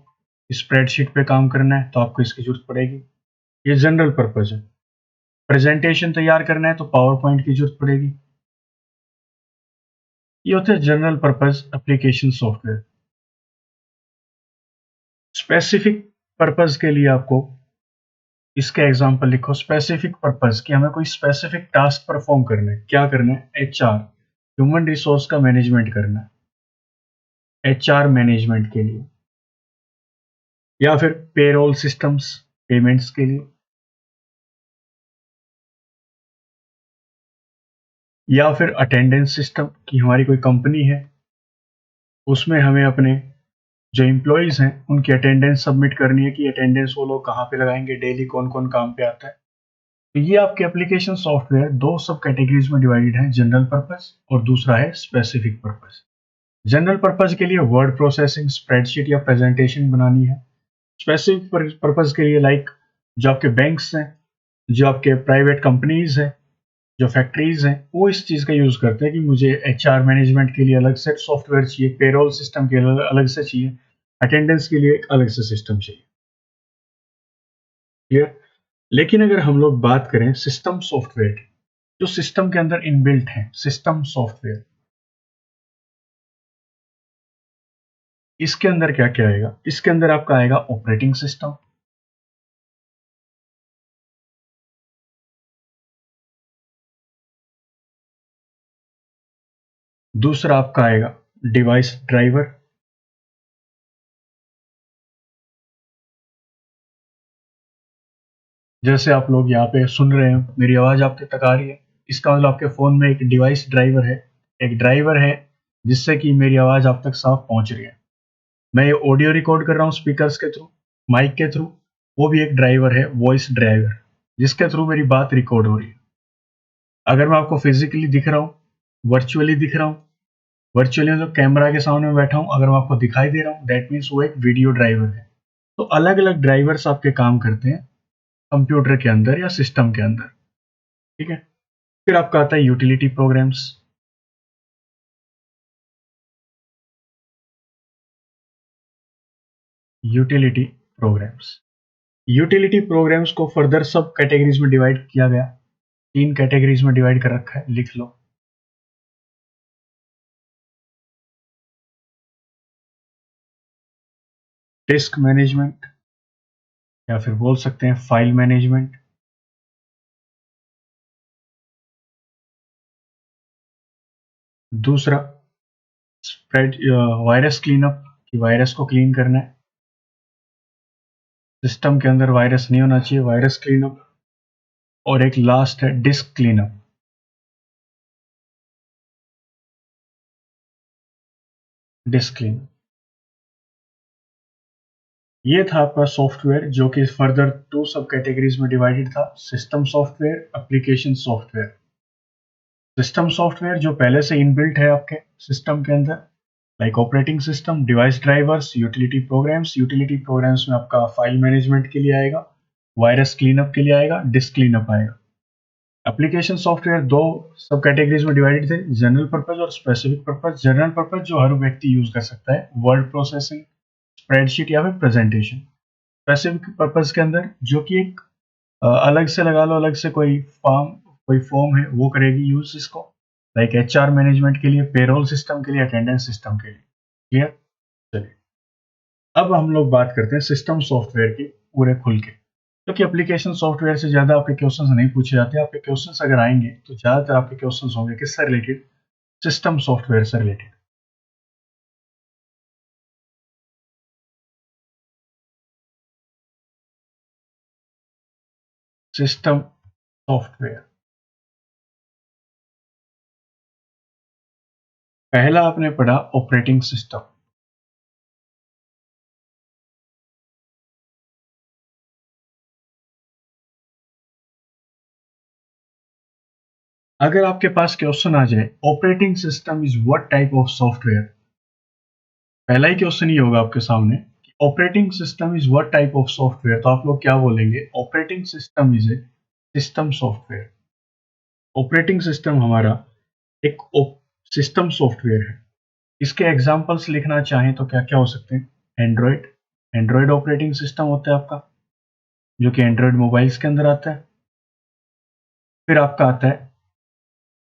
स्प्रेडशीट पे काम करना है तो आपको इसकी जरूरत पड़ेगी। ये जनरल पर्पस है। प्रेजेंटेशन तैयार करना है तो पावर पॉइंट की जरूरत पड़ेगी। ये होते हैं general purpose application software. Specific purpose के लिए आपको इसके एग्जांपल लिखो। स्पेसिफिक पर्पस कि हमें कोई स्पेसिफिक टास्क परफॉर्म करना है। क्या करना है? एचआर, ह्यूमन रिसोर्स का मैनेजमेंट करना है, एचआर मैनेजमेंट के लिए, या फिर पेरोल सिस्टम्स, पेमेंट्स के लिए, या फिर अटेंडेंस सिस्टम कि हमारी कोई कंपनी है उसमें हमें अपने जो एम्प्लॉयज हैं उनकी अटेंडेंस सबमिट करनी है, कि अटेंडेंस वो लोग कहाँ पे लगाएंगे, डेली कौन कौन काम पे आता है। तो ये आपके एप्लीकेशन सॉफ्टवेयर दो सब कैटेगरीज में डिवाइडेड है, जनरल पर्पस और दूसरा है स्पेसिफिक पर्पस। जनरल पर्पस के लिए वर्ड प्रोसेसिंग, स्प्रेडशीट या प्रेजेंटेशन बनानी है, स्पेसिफिक पर्पज के लिए लाइक जो आपके बैंक्स हैं, जो आपके प्राइवेट कंपनीज हैं, जो फैक्ट्रीज हैं, वो इस चीज़ का यूज़ करते हैं कि मुझे एचआर मैनेजमेंट के लिए अलग से सॉफ्टवेयर चाहिए, पेरोल सिस्टम के लिए अलग से चाहिए, अटेंडेंस के लिए एक अलग से सिस्टम चाहिए। क्लियर? लेकिन अगर हम लोग बात करें सिस्टम सॉफ्टवेयर की, जो सिस्टम के अंदर इनबिल्ट है, सिस्टम सॉफ्टवेयर, इसके अंदर क्या क्या आएगा? इसके अंदर आपका आएगा ऑपरेटिंग सिस्टम, दूसरा आपका आएगा डिवाइस ड्राइवर, जैसे आप लोग यहाँ पे सुन रहे हैं, मेरी आवाज आपके तक आ रही है, इसका मतलब आपके फोन में एक डिवाइस ड्राइवर है, एक ड्राइवर है जिससे कि मेरी आवाज आप तक साफ पहुंच रही है। मैं ये ऑडियो रिकॉर्ड कर रहा हूँ स्पीकर्स के थ्रू, माइक के थ्रू, वो भी एक ड्राइवर है, वॉइस ड्राइवर, जिसके थ्रू मेरी बात रिकॉर्ड हो रही है। अगर मैं आपको फिजिकली दिख रहा हूँ, वर्चुअली दिख रहा हूँ, वर्चुअली मतलब कैमरा के सामने बैठा हूँ, अगर मैं आपको दिखाई दे रहा हूँ, दैट मीन्स वो एक वीडियो ड्राइवर है। तो अलग अलग ड्राइवर्स आपके काम करते हैं कंप्यूटर के अंदर या सिस्टम के अंदर। ठीक है, फिर आपका आता है utility programmes. Utility programmes, utility programmes को फर्दर सब कैटेगरीज में डिवाइड किया गया, तीन कैटेगरीज में डिवाइड कर रखा है, लिख लो। डिस्क मैनेजमेंट, या फिर बोल सकते हैं फाइल मैनेजमेंट। दूसरा स्प्रेड वायरस क्लीनअप, कि वायरस को क्लीन करना है, सिस्टम के अंदर वायरस नहीं होना चाहिए, वायरस क्लीनअप। और एक लास्ट है डिस्क क्लीनअप। डिस्क क्लीनअप, ये था आपका सॉफ्टवेयर जो कि फर्दर टू सब कैटेगरीज में डिवाइडेड था, system software, application software. System software जो पहले से इनबिल्ट है आपके सिस्टम के अंदर, like operating system, device drivers, utility programmes. Utility programmes में आपका फाइल मैनेजमेंट के लिए आएगा, वायरस क्लीनअप के लिए आएगा, डिस्क क्लीनअप आएगा। एप्लीकेशन सॉफ्टवेयर दो सब कैटेगरीज में डिवाइडेड थे, जनरल पर्पज और स्पेसिफिक पर्पज। जनरल पर्पज जो हर व्यक्ति यूज कर सकता है, वर्ड प्रोसेसिंग, स्प्रेडशीट या फिर प्रेजेंटेशन। स्पेसिफिक पर्पज के अंदर जो कि एक अलग से लगा लो, अलग से कोई फॉर्म है वो करेगी यूज इसको, लाइक एचआर मैनेजमेंट के लिए, पेरोल सिस्टम के लिए, अटेंडेंस सिस्टम के लिए। क्लियर? चलिए, अब हम लोग बात करते हैं सिस्टम सॉफ्टवेयर के पूरे खुल के, क्योंकि एप्लीकेशन सॉफ्टवेयर से ज्यादा आपके क्वेश्चंस नहीं पूछे जाते। आपके क्वेश्चंस अगर आएंगे तो ज्यादातर आपके क्वेश्चंस होंगे किससे रिलेटेड? सिस्टम सॉफ्टवेयर से रिलेटेड। सिस्टम सॉफ्टवेयर, पहला आपने पढ़ा ऑपरेटिंग सिस्टम। अगर आपके पास क्वेश्चन आ जाए operating system is what type of software, पहला ही क्वेश्चन ये होगा आपके सामने, operating system is what type of software, तो आप लोग क्या बोलेंगे? Operating system is a system software. Operating system हमारा एक सिस्टम सॉफ्टवेयर है। इसके एग्जांपल्स लिखना चाहें तो क्या क्या हो सकते हैं? एंड्रॉयड, एंड्रॉयड ऑपरेटिंग सिस्टम होता है आपका, जो कि एंड्रॉयड मोबाइल्स के अंदर आता है। फिर आपका आता है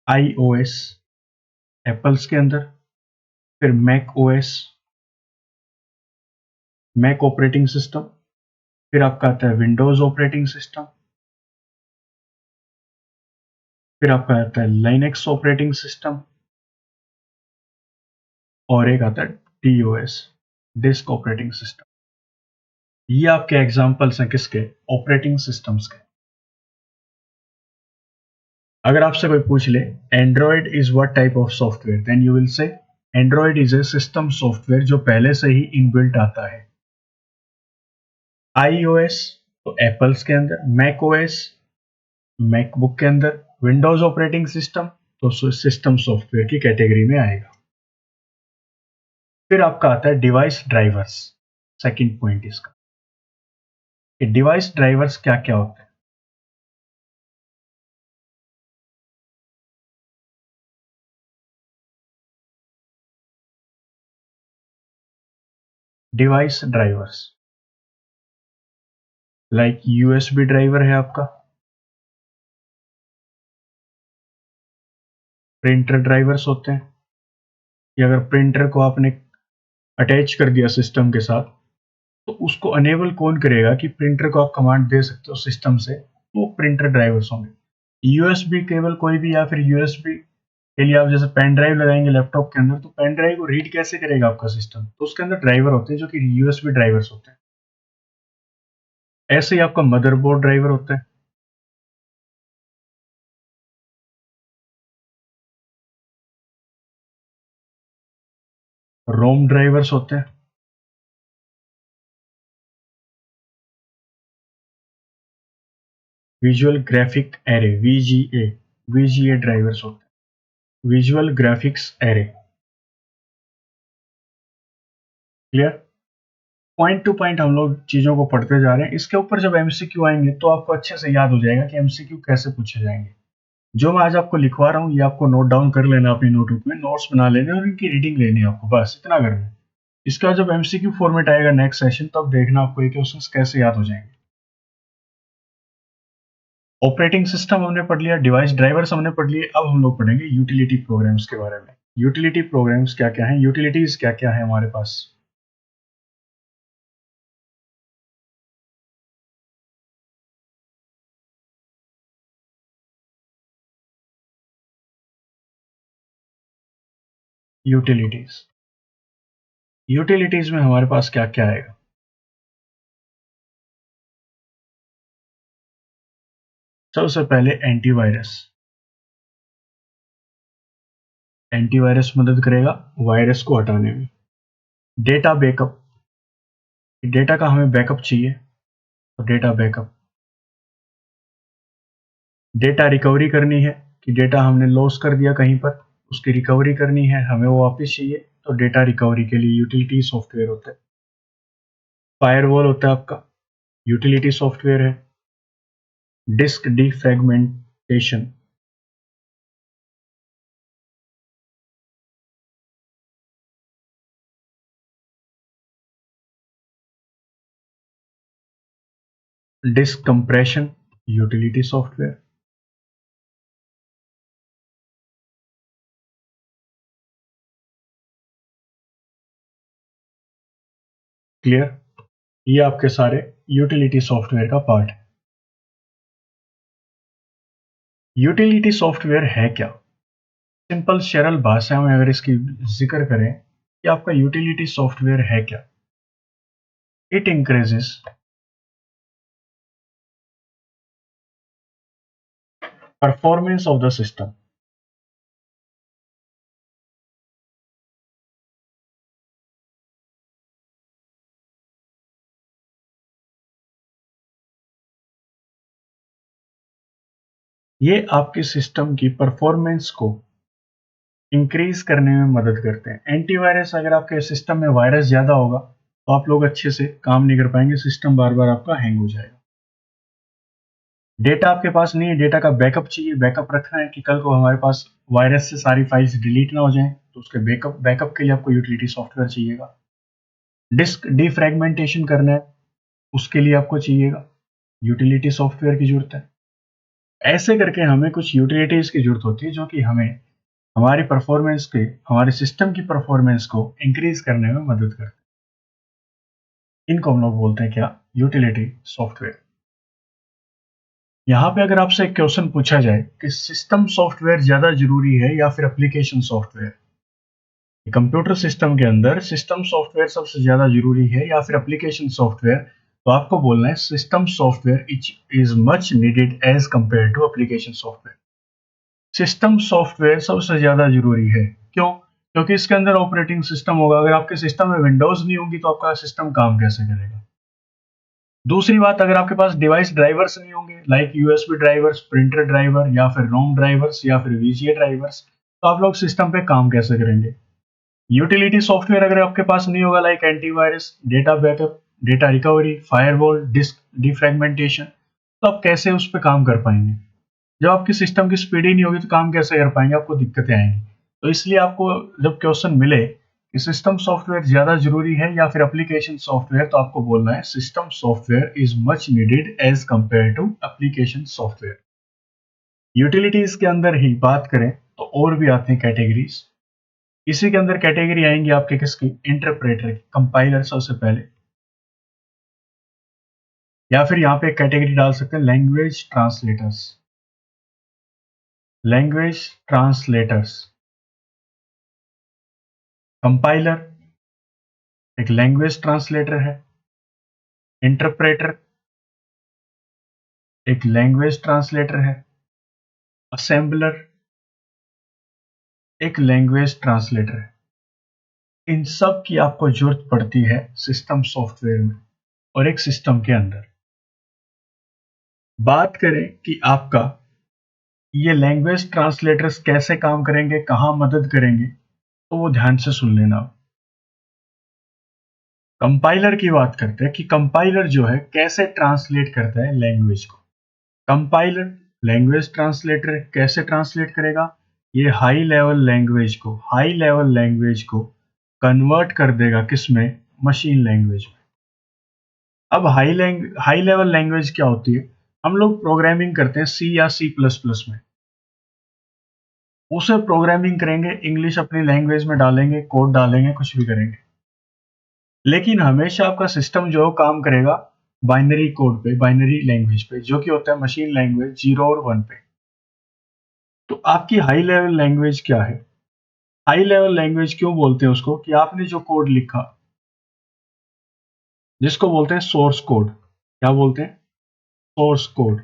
iOS, एप्पल्स के अंदर। फिर Mac OS, Mac operating system. फिर आपका आता है विंडोज ऑपरेटिंग सिस्टम। फिर आपका आता है लाइनेक्स ऑपरेटिंग सिस्टम। और एक आता है डीओएस, डिस्क ऑपरेटिंग सिस्टम। ये आपके एग्जांपल्स हैं किसके? ऑपरेटिंग सिस्टम्स के। अगर आपसे कोई पूछ ले Android is what type of software, then you will say Android is a system software जो पहले से ही इनबिल्ट आता है। iOS तो एप्पल्स के अंदर, मैक ओएस मैकबुक के अंदर, विंडोज ऑपरेटिंग सिस्टम तो सिस्टम सॉफ्टवेयर की कैटेगरी में आएगा। फिर आपका आता है डिवाइस ड्राइवर्स, सेकंड पॉइंट इसका। कि डिवाइस ड्राइवर्स क्या क्या होते हैं। Device drivers like USB driver है आपका, प्रिंटर ड्राइवर्स होते हैं कि अगर प्रिंटर को आपने अटैच कर दिया सिस्टम के साथ तो उसको अनेबल कौन करेगा कि प्रिंटर को आप कमांड दे सकते हो सिस्टम से, वो प्रिंटर ड्राइवर्स होंगे। यूएसबी केबल कोई भी, या फिर यूएसबी के लिए आप जैसे पेन ड्राइव लगाएंगे लैपटॉप के अंदर, तो पेन ड्राइव को रीड कैसे करेगा आपका सिस्टम, तो उसके अंदर ड्राइवर होते हैं जो कि यूएसबी ड्राइवर्स होते हैं। ऐसे ही आपका मदरबोर्ड ड्राइवर होता है, रोम ड्राइवर्स होते हैं, visual graphic array VGA, VGA drivers होते हैं, visual graphics array. Clear? Point two point हम लोग चीजों को पढ़ते जा रहे हैं। इसके ऊपर जब एमसीक्यू आएंगे तो आपको अच्छे से याद हो जाएगा कि एमसीक्यू कैसे पूछे जाएंगे। जो मैं आज आपको लिखवा रहा हूँ ये आपको नोट डाउन कर लेना, अपनी नोटबुक में नोट्स बना लेने और इनकी रीडिंग लेनी है आपको, बस इतना करना है। इसके बाद जब एमसीक्यू फॉर्मेट आएगा नेक्स्ट सेशन, तब देखना आपको ये क्वेश्चंस कैसे याद हो जाएंगे। ऑपरेटिंग सिस्टम हमने पढ़ लिया, डिवाइस ड्राइवर्स हमने पढ़ लिए, अब हम लोग पढ़ेंगे यूटिलिटी प्रोग्राम्स के बारे में। यूटिलिटी प्रोग्राम्स क्या क्या है, यूटिलिटीज क्या क्या है हमारे पास। यूटिलिटीज, यूटिलिटीज में हमारे पास क्या क्या आएगा। सबसे पहले एंटीवायरस, एंटीवायरस मदद करेगा वायरस को हटाने में। डेटा बैकअप, डेटा का हमें बैकअप चाहिए तो डेटा बैकअप। डेटा रिकवरी करनी है कि डेटा हमने लॉस कर दिया कहीं पर, उसकी रिकवरी करनी है, हमें वो वापस चाहिए, तो डेटा रिकवरी के लिए यूटिलिटी सॉफ्टवेयर होता है। फायरवॉल होता है आपका, यूटिलिटी सॉफ्टवेयर है। Disk defragmentation, disk compression, utility software. Clear? ये आपके सारे यूटिलिटी सॉफ्टवेयर का पार्ट है। यूटिलिटी सॉफ्टवेयर है क्या? सिंपल सरल भाषा में अगर इसकी जिक्र करें कि आपका यूटिलिटी सॉफ्टवेयर है क्या, it increases performance of the system. ये आपके सिस्टम की परफॉर्मेंस को इंक्रीज करने में मदद करते हैं। एंटीवायरस, अगर आपके सिस्टम में वायरस ज्यादा होगा तो आप लोग अच्छे से काम नहीं कर पाएंगे, सिस्टम बार बार आपका हैंग हो जाएगा। डेटा आपके पास नहीं है, डेटा का बैकअप चाहिए, बैकअप रखना है कि कल को हमारे पास वायरस से सारी फाइल्स डिलीट ना हो जाएं, तो उसके बैकअप बैकअप के लिए आपको यूटिलिटी सॉफ्टवेयर चाहिएगा। डिस्क डिफ्रैगमेंटेशन करना है, उसके लिए आपको चाहिएगा यूटिलिटी सॉफ्टवेयर की जरूरत है। ऐसे करके हमें कुछ यूटिलिटीज की जरूरत होती है जो कि हमें हमारी परफॉर्मेंस के, हमारे सिस्टम की परफॉर्मेंस को इंक्रीज करने में मदद करते हैं। इनको हम लोग बोलते हैं क्या, यूटिलिटी सॉफ्टवेयर। यहाँ पे अगर आपसे एक क्वेश्चन पूछा जाए कि सिस्टम सॉफ्टवेयर ज्यादा जरूरी है या फिर एप्लीकेशन सॉफ्टवेयर, कंप्यूटर सिस्टम के अंदर सिस्टम सॉफ्टवेयर सबसे ज्यादा जरूरी है या फिर एप्लीकेशन सॉफ्टवेयर, तो आपको बोलना है system software is much needed as compare to application software. System software सबसे ज्यादा जरूरी है, क्यों? क्योंकि इसके अंदर ऑपरेटिंग सिस्टम होगा। अगर आपके सिस्टम में विंडोज नहीं होंगी तो आपका सिस्टम काम कैसे करेगा? दूसरी बात, अगर आपके पास डिवाइस ड्राइवर्स नहीं होंगे like USB drivers, printer driver या फिर रोम ड्राइवर्स या फिर वीजीए ड्राइवर्स, तो आप लोग सिस्टम पे काम कैसे करेंगे? यूटिलिटी सॉफ्टवेयर अगर आपके पास नहीं होगा like antivirus, data backup, data recovery, firewall, disk defragmentation, तो आप कैसे उस पर काम कर पाएंगे? जब आपकी सिस्टम की स्पीड ही नहीं होगी तो काम कैसे कर पाएंगे? आपको दिक्कतें आएंगी। तो इसलिए आपको जब क्वेश्चन मिले कि सिस्टम सॉफ्टवेयर ज्यादा जरूरी है या फिर एप्लीकेशन सॉफ्टवेयर, तो आपको बोलना है system software is much needed as compare to application software. Utilities के अंदर ही बात करें तो और भी आते हैं कैटेगरीज। इसी के अंदर कैटेगरी आएंगी आपके किसकी? इंटरप्रेटर की, कंपाइलर सबसे पहले, या फिर यहाँ पे एक कैटेगरी डाल सकते हैं language translators. Language translators, compiler एक लैंग्वेज ट्रांसलेटर है, इंटरप्रेटर एक लैंग्वेज ट्रांसलेटर है, असेंबलर एक लैंग्वेज ट्रांसलेटर है। इन सब की आपको जरूरत पड़ती है सिस्टम सॉफ्टवेयर में और एक सिस्टम के अंदर। बात करें कि आपका ये लैंग्वेज ट्रांसलेटर्स कैसे काम करेंगे, कहाँ मदद करेंगे, तो वो ध्यान से सुन लेना। कंपाइलर की बात करते हैं कि कंपाइलर जो है कैसे ट्रांसलेट करता है लैंग्वेज को। कंपाइलर लैंग्वेज ट्रांसलेटर कैसे ट्रांसलेट करेगा? ये हाई लेवल लैंग्वेज को कन्वर्ट कर देगा किसमें? मशीन लैंग्वेज में। अब हाई लेवल लैंग्वेज क्या होती है? हम लोग प्रोग्रामिंग करते हैं सी या सी प्लस प्लस में, उसे प्रोग्रामिंग करेंगे, इंग्लिश अपनी लैंग्वेज में डालेंगे, कोड डालेंगे, कुछ भी करेंगे। लेकिन हमेशा आपका सिस्टम जो काम करेगा बाइनरी कोड पे, बाइनरी लैंग्वेज पे, जो कि होता है मशीन लैंग्वेज 0 और 1 पे। तो आपकी हाई लेवल लैंग्वेज क्या है? हाई लेवल लैंग्वेज क्यों बोलते हैं उसको? कि आपने जो कोड लिखा, जिसको बोलते हैं सोर्स कोड, क्या बोलते हैं? सोर्स कोड,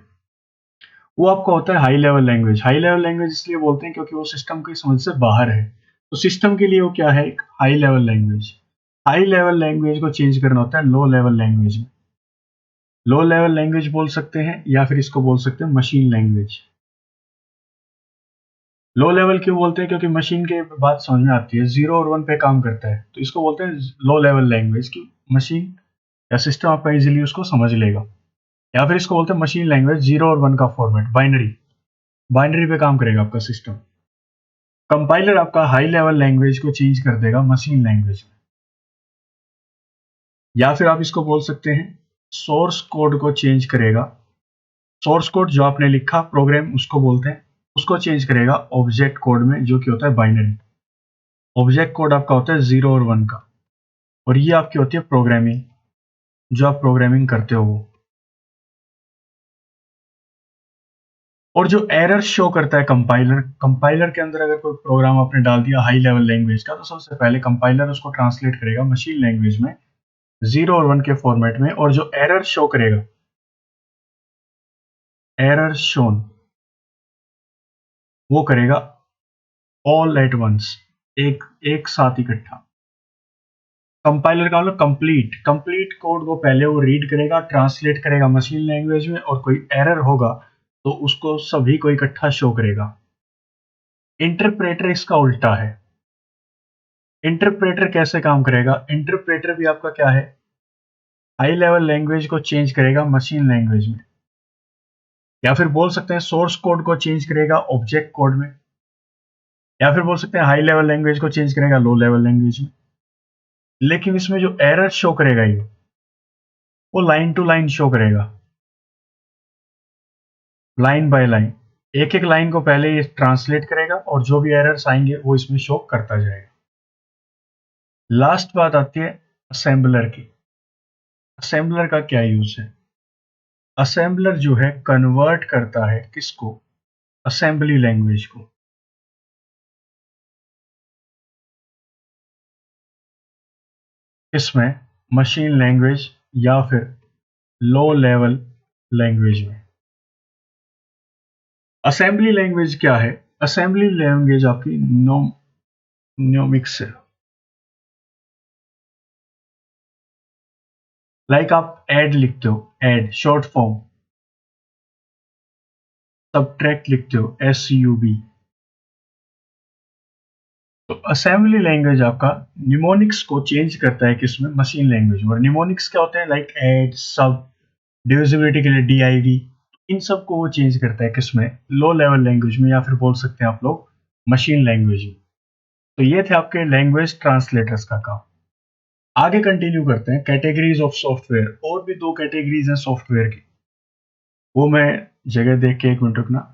वो आपका होता है high level language. High level language इसलिए बोलते हैं क्योंकि वो सिस्टम की समझ से बाहर है। तो सिस्टम के लिए वो क्या है? एक high level language. High level language को चेंज करना होता है लो लेवल लैंग्वेज में। लो लेवल लैंग्वेज बोल सकते हैं या फिर इसको बोल सकते हैं मशीन लैंग्वेज। लो लेवल क्यों बोलते हैं? क्योंकि मशीन के बात समझ में आती है, 0 और 1 पे काम करता है, तो इसको बोलते हैं लो लेवल लैंग्वेज की। मशीन या सिस्टम आपका इजीली उसको समझ लेगा। या फिर इसको बोलते हैं मशीन लैंग्वेज 0 और 1 का फॉर्मेट, बाइनरी। बाइनरी पे काम करेगा आपका सिस्टम। कंपाइलर आपका हाई लेवल लैंग्वेज को चेंज कर देगा मशीन लैंग्वेज में। या फिर आप इसको बोल सकते हैं सोर्स कोड को चेंज करेगा। सोर्स कोड जो आपने लिखा प्रोग्राम, उसको बोलते हैं, उसको चेंज करेगा ऑब्जेक्ट कोड में, जो कि होता है बाइनरी। ऑब्जेक्ट कोड आपका होता है 0 और 1 का, और ये आपकी होती है प्रोग्रामिंग, जो आप प्रोग्रामिंग करते हो वो। और जो एरर शो करता है कंपाइलर, कंपाइलर के अंदर अगर कोई प्रोग्राम आपने डाल दिया हाई लेवल लैंग्वेज का, तो सबसे पहले कंपाइलर उसको ट्रांसलेट करेगा मशीन लैंग्वेज में 0 और 1 के फॉर्मेट में, और जो एरर शो करेगा, एरर शोन, वो करेगा ऑल एट वंस, एक एक साथ इकट्ठा। कंपाइलर का मतलब कंप्लीट, कंप्लीट कोड को पहले वो रीड करेगा, ट्रांसलेट करेगा मशीन लैंग्वेज में, और कोई एरर होगा तो उसको सभी को इकट्ठा शो करेगा। इंटरप्रेटर इसका उल्टा है। इंटरप्रेटर कैसे काम करेगा? इंटरप्रेटर भी आपका क्या है? हाई लेवल लैंग्वेज को चेंज करेगा मशीन लैंग्वेज में, या फिर बोल सकते हैं सोर्स कोड को चेंज करेगा ऑब्जेक्ट कोड में, या फिर बोल सकते हैं हाई लेवल लैंग्वेज को चेंज करेगा लो लेवल लैंग्वेज में। लेकिन इसमें जो एरर शो करेगा ये, वो लाइन टू लाइन शो करेगा, लाइन बाय लाइन। एक एक लाइन को पहले ये ट्रांसलेट करेगा, और जो भी एरर्स आएंगे वो इसमें शो करता जाएगा। लास्ट बात आती है असेंबलर की। असेंबलर का क्या यूज है? असेंबलर जो है कन्वर्ट करता है किसको? असेंबली लैंग्वेज को। इसमें मशीन लैंग्वेज या फिर लो लेवल लैंग्वेज में। असेंबली लैंग्वेज क्या है? असेंबली लैंग्वेज आपकी न्यूमिक्स है। लाइक आप ऐड लिखते हो, ऐड शॉर्ट फॉर्म, सब्ट्रैक्ट लिखते हो, SUB, तो असेंबली लैंग्वेज आपका निमोनिक्स को चेंज करता है किसमें, मशीन लैंग्वेज में। और निमोनिक्स क्या होते हैं, लाइक ऐड, सब, डिविजिबिलिटी के लिए div, इन सब को वो चेंज करता है किसमें, लो लेवल लैंग्वेज में, या फिर बोल सकते हैं आप लोग मशीन लैंग्वेज में। तो ये थे आपके लैंग्वेज ट्रांसलेटर्स का काम। आगे कंटिन्यू करते हैं, कैटेगरीज ऑफ सॉफ्टवेयर। और भी दो कैटेगरीज हैं सॉफ्टवेयर की, वो मैं जगह देख के, एक मिनट रुकना,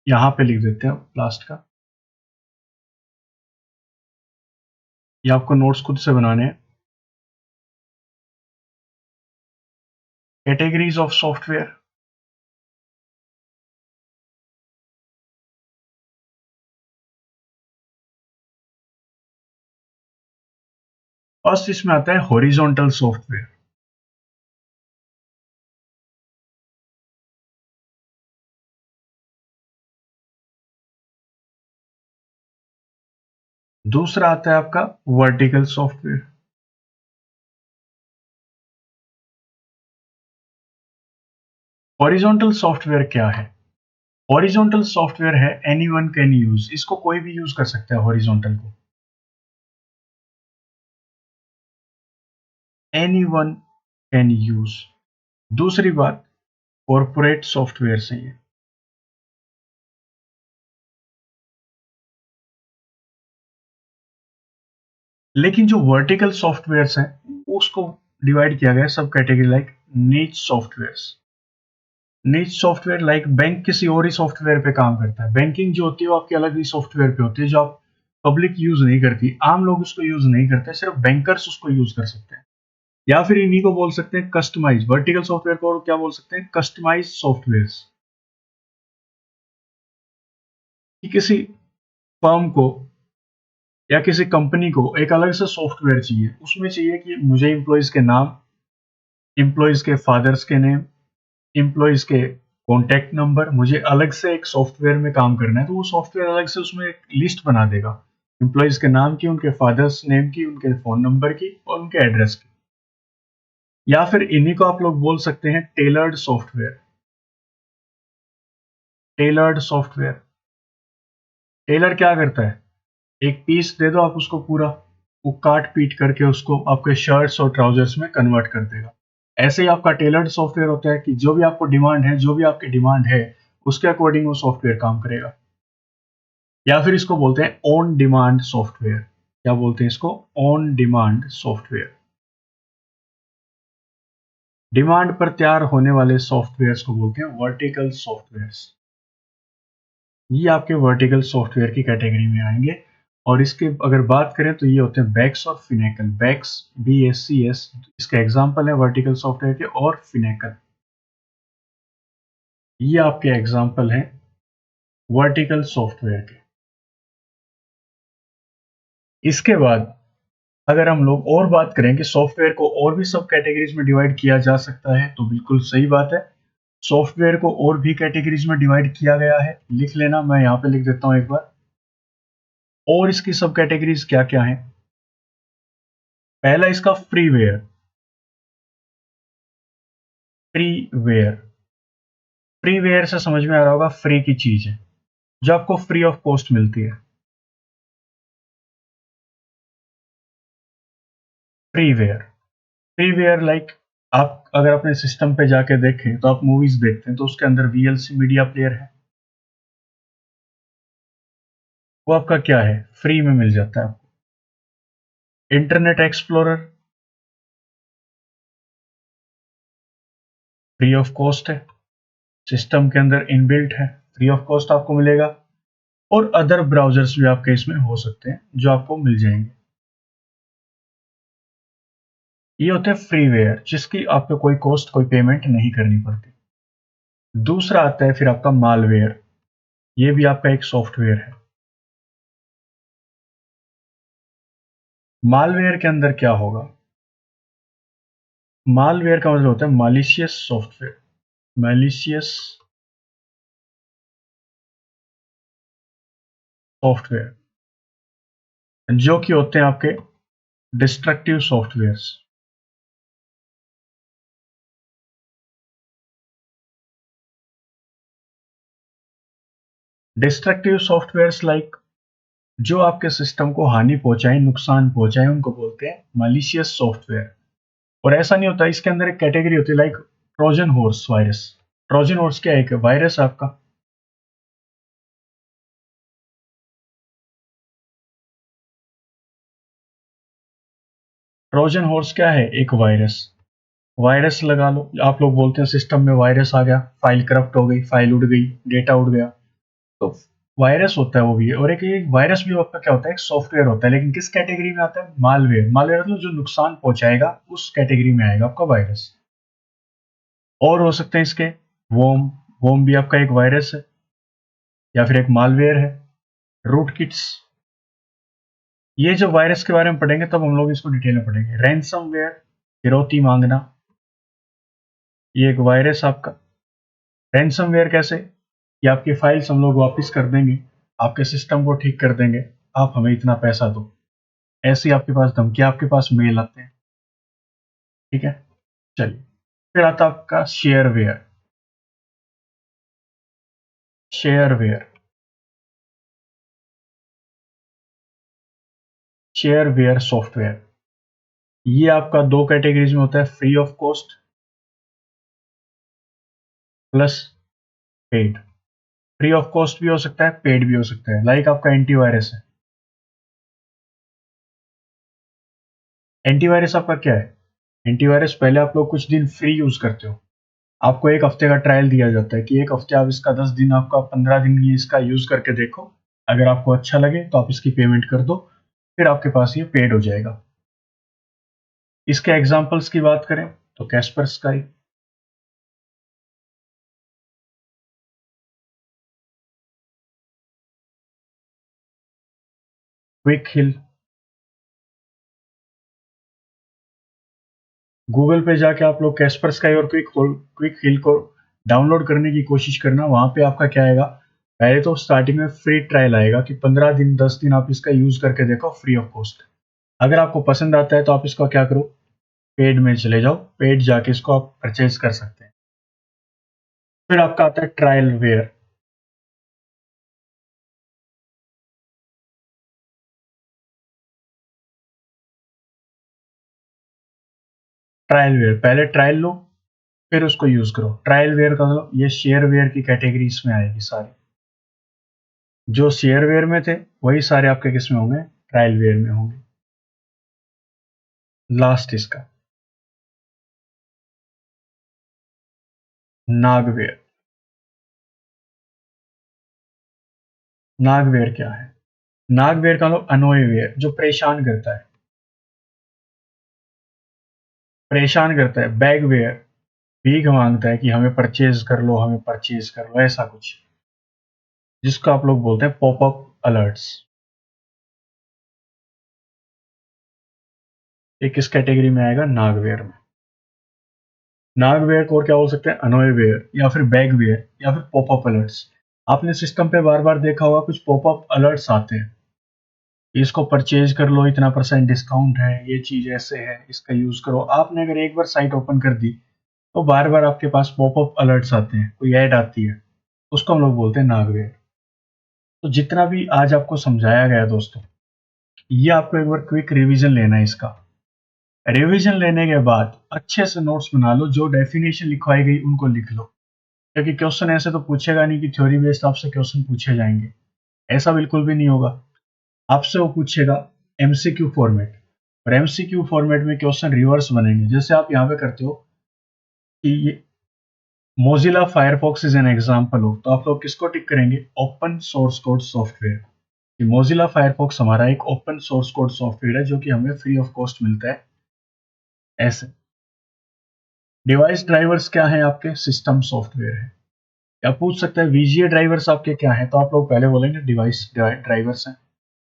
यहाँ पे लिख देते हैं लास्ट का। ये आपको नोट्स खुद से बनाने हैं। Categories of software. फर्स्ट इसमें आता है हॉरिजॉन्टल सॉफ्टवेयर। दूसरा आता है आपका वर्टिकल सॉफ्टवेयर। हॉरिजॉन्टल सॉफ्टवेयर क्या है? हॉरिजॉन्टल सॉफ्टवेयर है एनीवन कैन यूज, इसको कोई भी यूज कर सकता है हॉरिजॉन्टल को, एनीवन कैन यूज। दूसरी बात, कॉर्पोरेट सॉफ्टवेयर से है। लेकिन जो वर्टिकल सॉफ्टवेयर्स हैं उसको डिवाइड किया गया है सब कैटेगरी, लाइक नीच सॉफ्टवेयर्स। नीच सॉफ्टवेयर लाइक बैंक किसी और ही सॉफ्टवेयर पे काम करता है। बैंकिंग जो होती है वो आपकी अलग ही सॉफ्टवेयर पे होती है, जो आप पब्लिक यूज नहीं करती, आम लोग उसको यूज नहीं करते, सिर्फ बैंकर्स उसको यूज कर सकते हैं। या फिर इन्हीं को बोल सकते हैं कस्टमाइज, वर्टिकल सॉफ्टवेयर को और क्या बोल सकते हैं, कस्टमाइज सॉफ्टवेयर। कि किसी फर्म को या किसी कंपनी को एक अलग से सॉफ्टवेयर चाहिए, उसमें चाहिए कि मुझे इम्प्लॉयज के नाम, इम्प्लॉयज के फादर्स के नेम, इम्प्लॉयज के कॉन्टैक्ट नंबर, मुझे अलग से एक सॉफ्टवेयर में काम करना है, तो वो सॉफ्टवेयर अलग से उसमें एक लिस्ट बना देगा इम्प्लॉयज के नाम की, उनके फादर्स नेम की, उनके फोन नंबर की और उनके एड्रेस की। या फिर इन्हीं को आप लोग बोल सकते हैं tailored software. Tailored software, tailor क्या करता है, एक पीस दे दो आप उसको पूरा, वो काट पीट करके उसको आपके शर्ट्स और ट्राउजर्स में कन्वर्ट कर देगा। ऐसे ही आपका टेलर्ड सॉफ्टवेयर होता है कि जो भी आपको डिमांड है, जो भी आपकी डिमांड है, उसके अकॉर्डिंग वो सॉफ्टवेयर काम करेगा। या फिर इसको बोलते हैं ऑन डिमांड सॉफ्टवेयर। क्या बोलते हैं इसको, ऑन डिमांड सॉफ्टवेयर। डिमांड पर तैयार होने वाले सॉफ्टवेयर्स को बोलते हैं वर्टिकल सॉफ्टवेयर्स। ये आपके वर्टिकल सॉफ्टवेयर की कैटेगरी में आएंगे। और इसके अगर बात करें तो ये होते हैं बैक्स और फिनेकल। बैक्स, BACS, इसका एग्जांपल है वर्टिकल सॉफ्टवेयर के, और फिनेकल, ये आपके एग्जांपल हैं वर्टिकल सॉफ्टवेयर के। इसके बाद अगर हम लोग और बात करें कि सॉफ्टवेयर को और भी सब कैटेगरीज में डिवाइड किया जा सकता है, तो बिल्कुल सही बात है, सॉफ्टवेयर को और भी कैटेगरीज में डिवाइड किया गया है। लिख लेना, मैं यहाँ पे लिख देता हूँ एक बार। और इसकी सब कैटेगरीज क्या क्या है? पहला इसका फ्रीवेयर। फ्रीवेयर, फ्रीवेयर से समझ में आ रहा होगा, फ्री की चीज है जो आपको फ्री ऑफ कॉस्ट मिलती है। फ्रीवेयर, फ्रीवेयर लाइक आप अगर अपने सिस्टम पे जाके देखें तो आप मूवीज देखते हैं तो उसके अंदर VLC मीडिया प्लेयर है, वो आपका क्या है, फ्री में मिल जाता है आपको। Internet explorer free of cost है, सिस्टम के अंदर इनबिल्ट है, फ्री ऑफ कॉस्ट आपको मिलेगा। और अदर ब्राउजर्स भी आपके इसमें हो सकते हैं जो आपको मिल जाएंगे। ये होते हैं फ्रीवेयर, जिसकी आपको कोई कॉस्ट, कोई पेमेंट नहीं करनी पड़ती। दूसरा आता है फिर आपका मालवेयर। ये भी आपका एक सॉफ्टवेयर है। मालवेयर के अंदर क्या होगा, मालवेयर का मतलब होता है मालिशियस सॉफ्टवेयर। मैलिशियस सॉफ्टवेयर, जो कि होते हैं आपके destructive softwares. Destructive softwares like जो आपके सिस्टम को हानि पहुंचाए, नुकसान पहुंचाए, उनको बोलते हैं मलिशियस सॉफ्टवेयर। और ऐसा नहीं होता, इसके अंदर एक कैटेगरी होती है like Trojan horse virus. Trojan horse क्या है? एक वायरस आपका। ट्रोजन हॉर्स क्या है? एक वायरस। वायरस लगा लो, आप लोग बोलते हैं सिस्टम में वायरस आ गया, फाइल करप्ट हो गई, फाइल उड़ गई, डेटा उड़ गया, तो वायरस होता है वो भी। और एक वायरस भी आपका क्या होता है? एक सॉफ्टवेयर होता है, लेकिन किस कैटेगरी में आता है? मालवेयर। मालवेयर मतलब जो नुकसान पहुंचाएगा, उस कैटेगरी में आएगा आपका वायरस। और हो सकते हैं इसके वोम। वोम भी आपका एक वायरस है या फिर एक मालवेयर है। Root kits. ये जो वायरस के बारे में पढ़ेंगे तब हम लोग इसको डिटेल में पढ़ेंगे। रैंसमवेयर, फिरौती मांगना, ये एक वायरस आपका। रैंसमवेयर कैसे? कि आपकी फाइल्स हम लोग वापस कर देंगे, आपके सिस्टम को ठीक कर देंगे, आप हमें इतना पैसा दो। ऐसी आपके पास धमकी, आपके पास मेल आते हैं। ठीक है, चलिए। फिर आता है आपका शेयरवेयर। शेयरवेयर। शेयरवेयर सॉफ्टवेयर, ये आपका दो कैटेगरीज में होता है, free of cost plus paid. Free of cost भी हो सकता है, पेड भी हो सकता है। लाइक आपका एंटीवायरस है। एंटीवायरस आपका क्या है? एंटीवायरस पहले आप लोग कुछ दिन फ्री यूज करते हो, आपको एक हफ्ते का ट्रायल दिया जाता है कि एक हफ्ते आप इसका 10 दिन, आपका 15 दिन ये इसका यूज करके देखो, अगर आपको अच्छा लगे तो आप इसकी पेमेंट कर दो, फिर आपके पास ये पेड हो जाएगा। इसके एग्जांपल्स की बात करें तो कैस्पर स्काई, क्विक हिल। गूगल पे जाके आप लोग कैस्पर स्काई और क्विक हिल को डाउनलोड करने की कोशिश करना। वहां पे आपका क्या आएगा? पहले तो स्टार्टिंग में फ्री ट्रायल आएगा कि 15 दिन 10 दिन आप इसका यूज करके देखो फ्री ऑफ कॉस्ट। अगर आपको पसंद आता है तो आप इसका क्या करो? पेड में चले जाओ, पेड जाके इसको आप परचेज कर सकते हैं। फिर आपका आता है ट्रायल वेयर। ट्रायल वेयर, पहले ट्रायल लो, फिर उसको यूज करो। ट्रायल वेयर का मतलब ये शेयर वेयर की कैटेगरी इसमें आएगी सारी। जो शेयर वेयर में थे वही सारे आपके किस में होंगे? ट्रायल वेयर में होंगे। लास्ट इसका नागवेयर। नागवेयर क्या है? नागवेयर का मतलब अनोयवेयर, जो परेशान करता है। परेशान करता है। बैगवेयर, भीख मांगता है कि हमें परचेज कर लो, हमें परचेज कर लो, ऐसा कुछ, जिसको आप लोग बोलते हैं पॉपअप अलर्ट्स। ये किस कैटेगरी में आएगा? नागवेयर में। नागवेयर को और क्या बोल सकते हैं? अनोयवेयर या फिर बैगवेयर या फिर पॉपअप अलर्ट्स। आपने सिस्टम पे बार बार देखा होगा कुछ पॉपअप अलर्ट्स आते हैं, इसको परचेज कर लो, इतना % डिस्काउंट है, ये चीज ऐसे है, इसका यूज करो। आपने अगर एक बार साइट ओपन कर दी तो बार बार आपके पास पॉपअप अलर्ट्स आते हैं, कोई ऐड आती है, उसको हम लोग बोलते हैं नागवेयर। तो जितना भी आज आपको समझाया गया दोस्तों, ये आपको एक बार क्विक रिवीजन लेना है इसका। रिवीजन लेने के बाद अच्छे से नोट्स बना लो, जो डेफिनेशन लिखवाई गई उनको लिख लो, क्योंकि क्वेश्चन ऐसे तो पूछेगा नहीं कि थ्योरी बेस्ड आपसे क्वेश्चन पूछे जाएंगे, ऐसा बिल्कुल भी नहीं होगा। आपसे वो पूछेगा एमसीक्यू फॉर्मेट, और एमसीक्यू फॉर्मेट में क्वेश्चन रिवर्स बनेंगे। जैसे आप यहाँ पे करते हो कि ये Mozilla Firefox is an example हो, तो आप लोग किसको टिक करेंगे? Open source code software. Mozilla Firefox हमारा एक ओपन सोर्स कोड सॉफ्टवेयर है जो कि हमें फ्री ऑफ कॉस्ट मिलता है। ऐसे डिवाइस ड्राइवर्स क्या है? आपके सिस्टम सॉफ्टवेयर है। या पूछ सकते हैं वीजीए ड्राइवर्स आपके क्या है, तो आप लोग पहले बोलेंगे डिवाइस ड्राइवर्स हैं।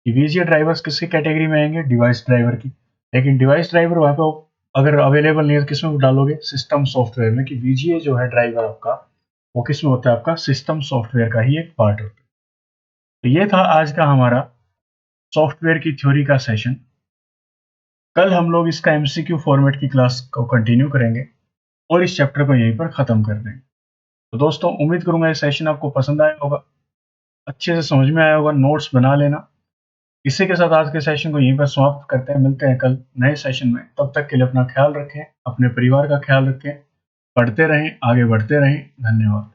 वीजीए ड्राइवर्स किसकी कैटेगरी में आएंगे? डिवाइस ड्राइवर की। लेकिन डिवाइस ड्राइवर वहां पे अगर अवेलेबल नहीं है, किसमें डालोगे? सिस्टम सॉफ्टवेयर में, कि वीजीए जो है ड्राइवर आपका, वो किसमें होता है? आपका सिस्टम सॉफ्टवेयर का ही एक पार्ट होता है। तो ये था आज का हमारा सॉफ्टवेयर की थ्योरी का सेशन। कल हम लोग इसका एमसीक्यू फॉर्मेट की क्लास को कंटिन्यू करेंगे और इस चैप्टर को यहीं पर खत्म कर देंगे। तो दोस्तों, उम्मीद करूंगा ये सेशन आपको पसंद आया होगा। अच्छे से समझ में आया होगा, नोट्स बना लेना। इसी के साथ आज के सेशन को यहीं पर समाप्त करते हैं। मिलते हैं कल नए सेशन में। तब तक के लिए अपना ख्याल रखें, अपने परिवार का ख्याल रखें, पढ़ते रहें, आगे बढ़ते रहें। धन्यवाद।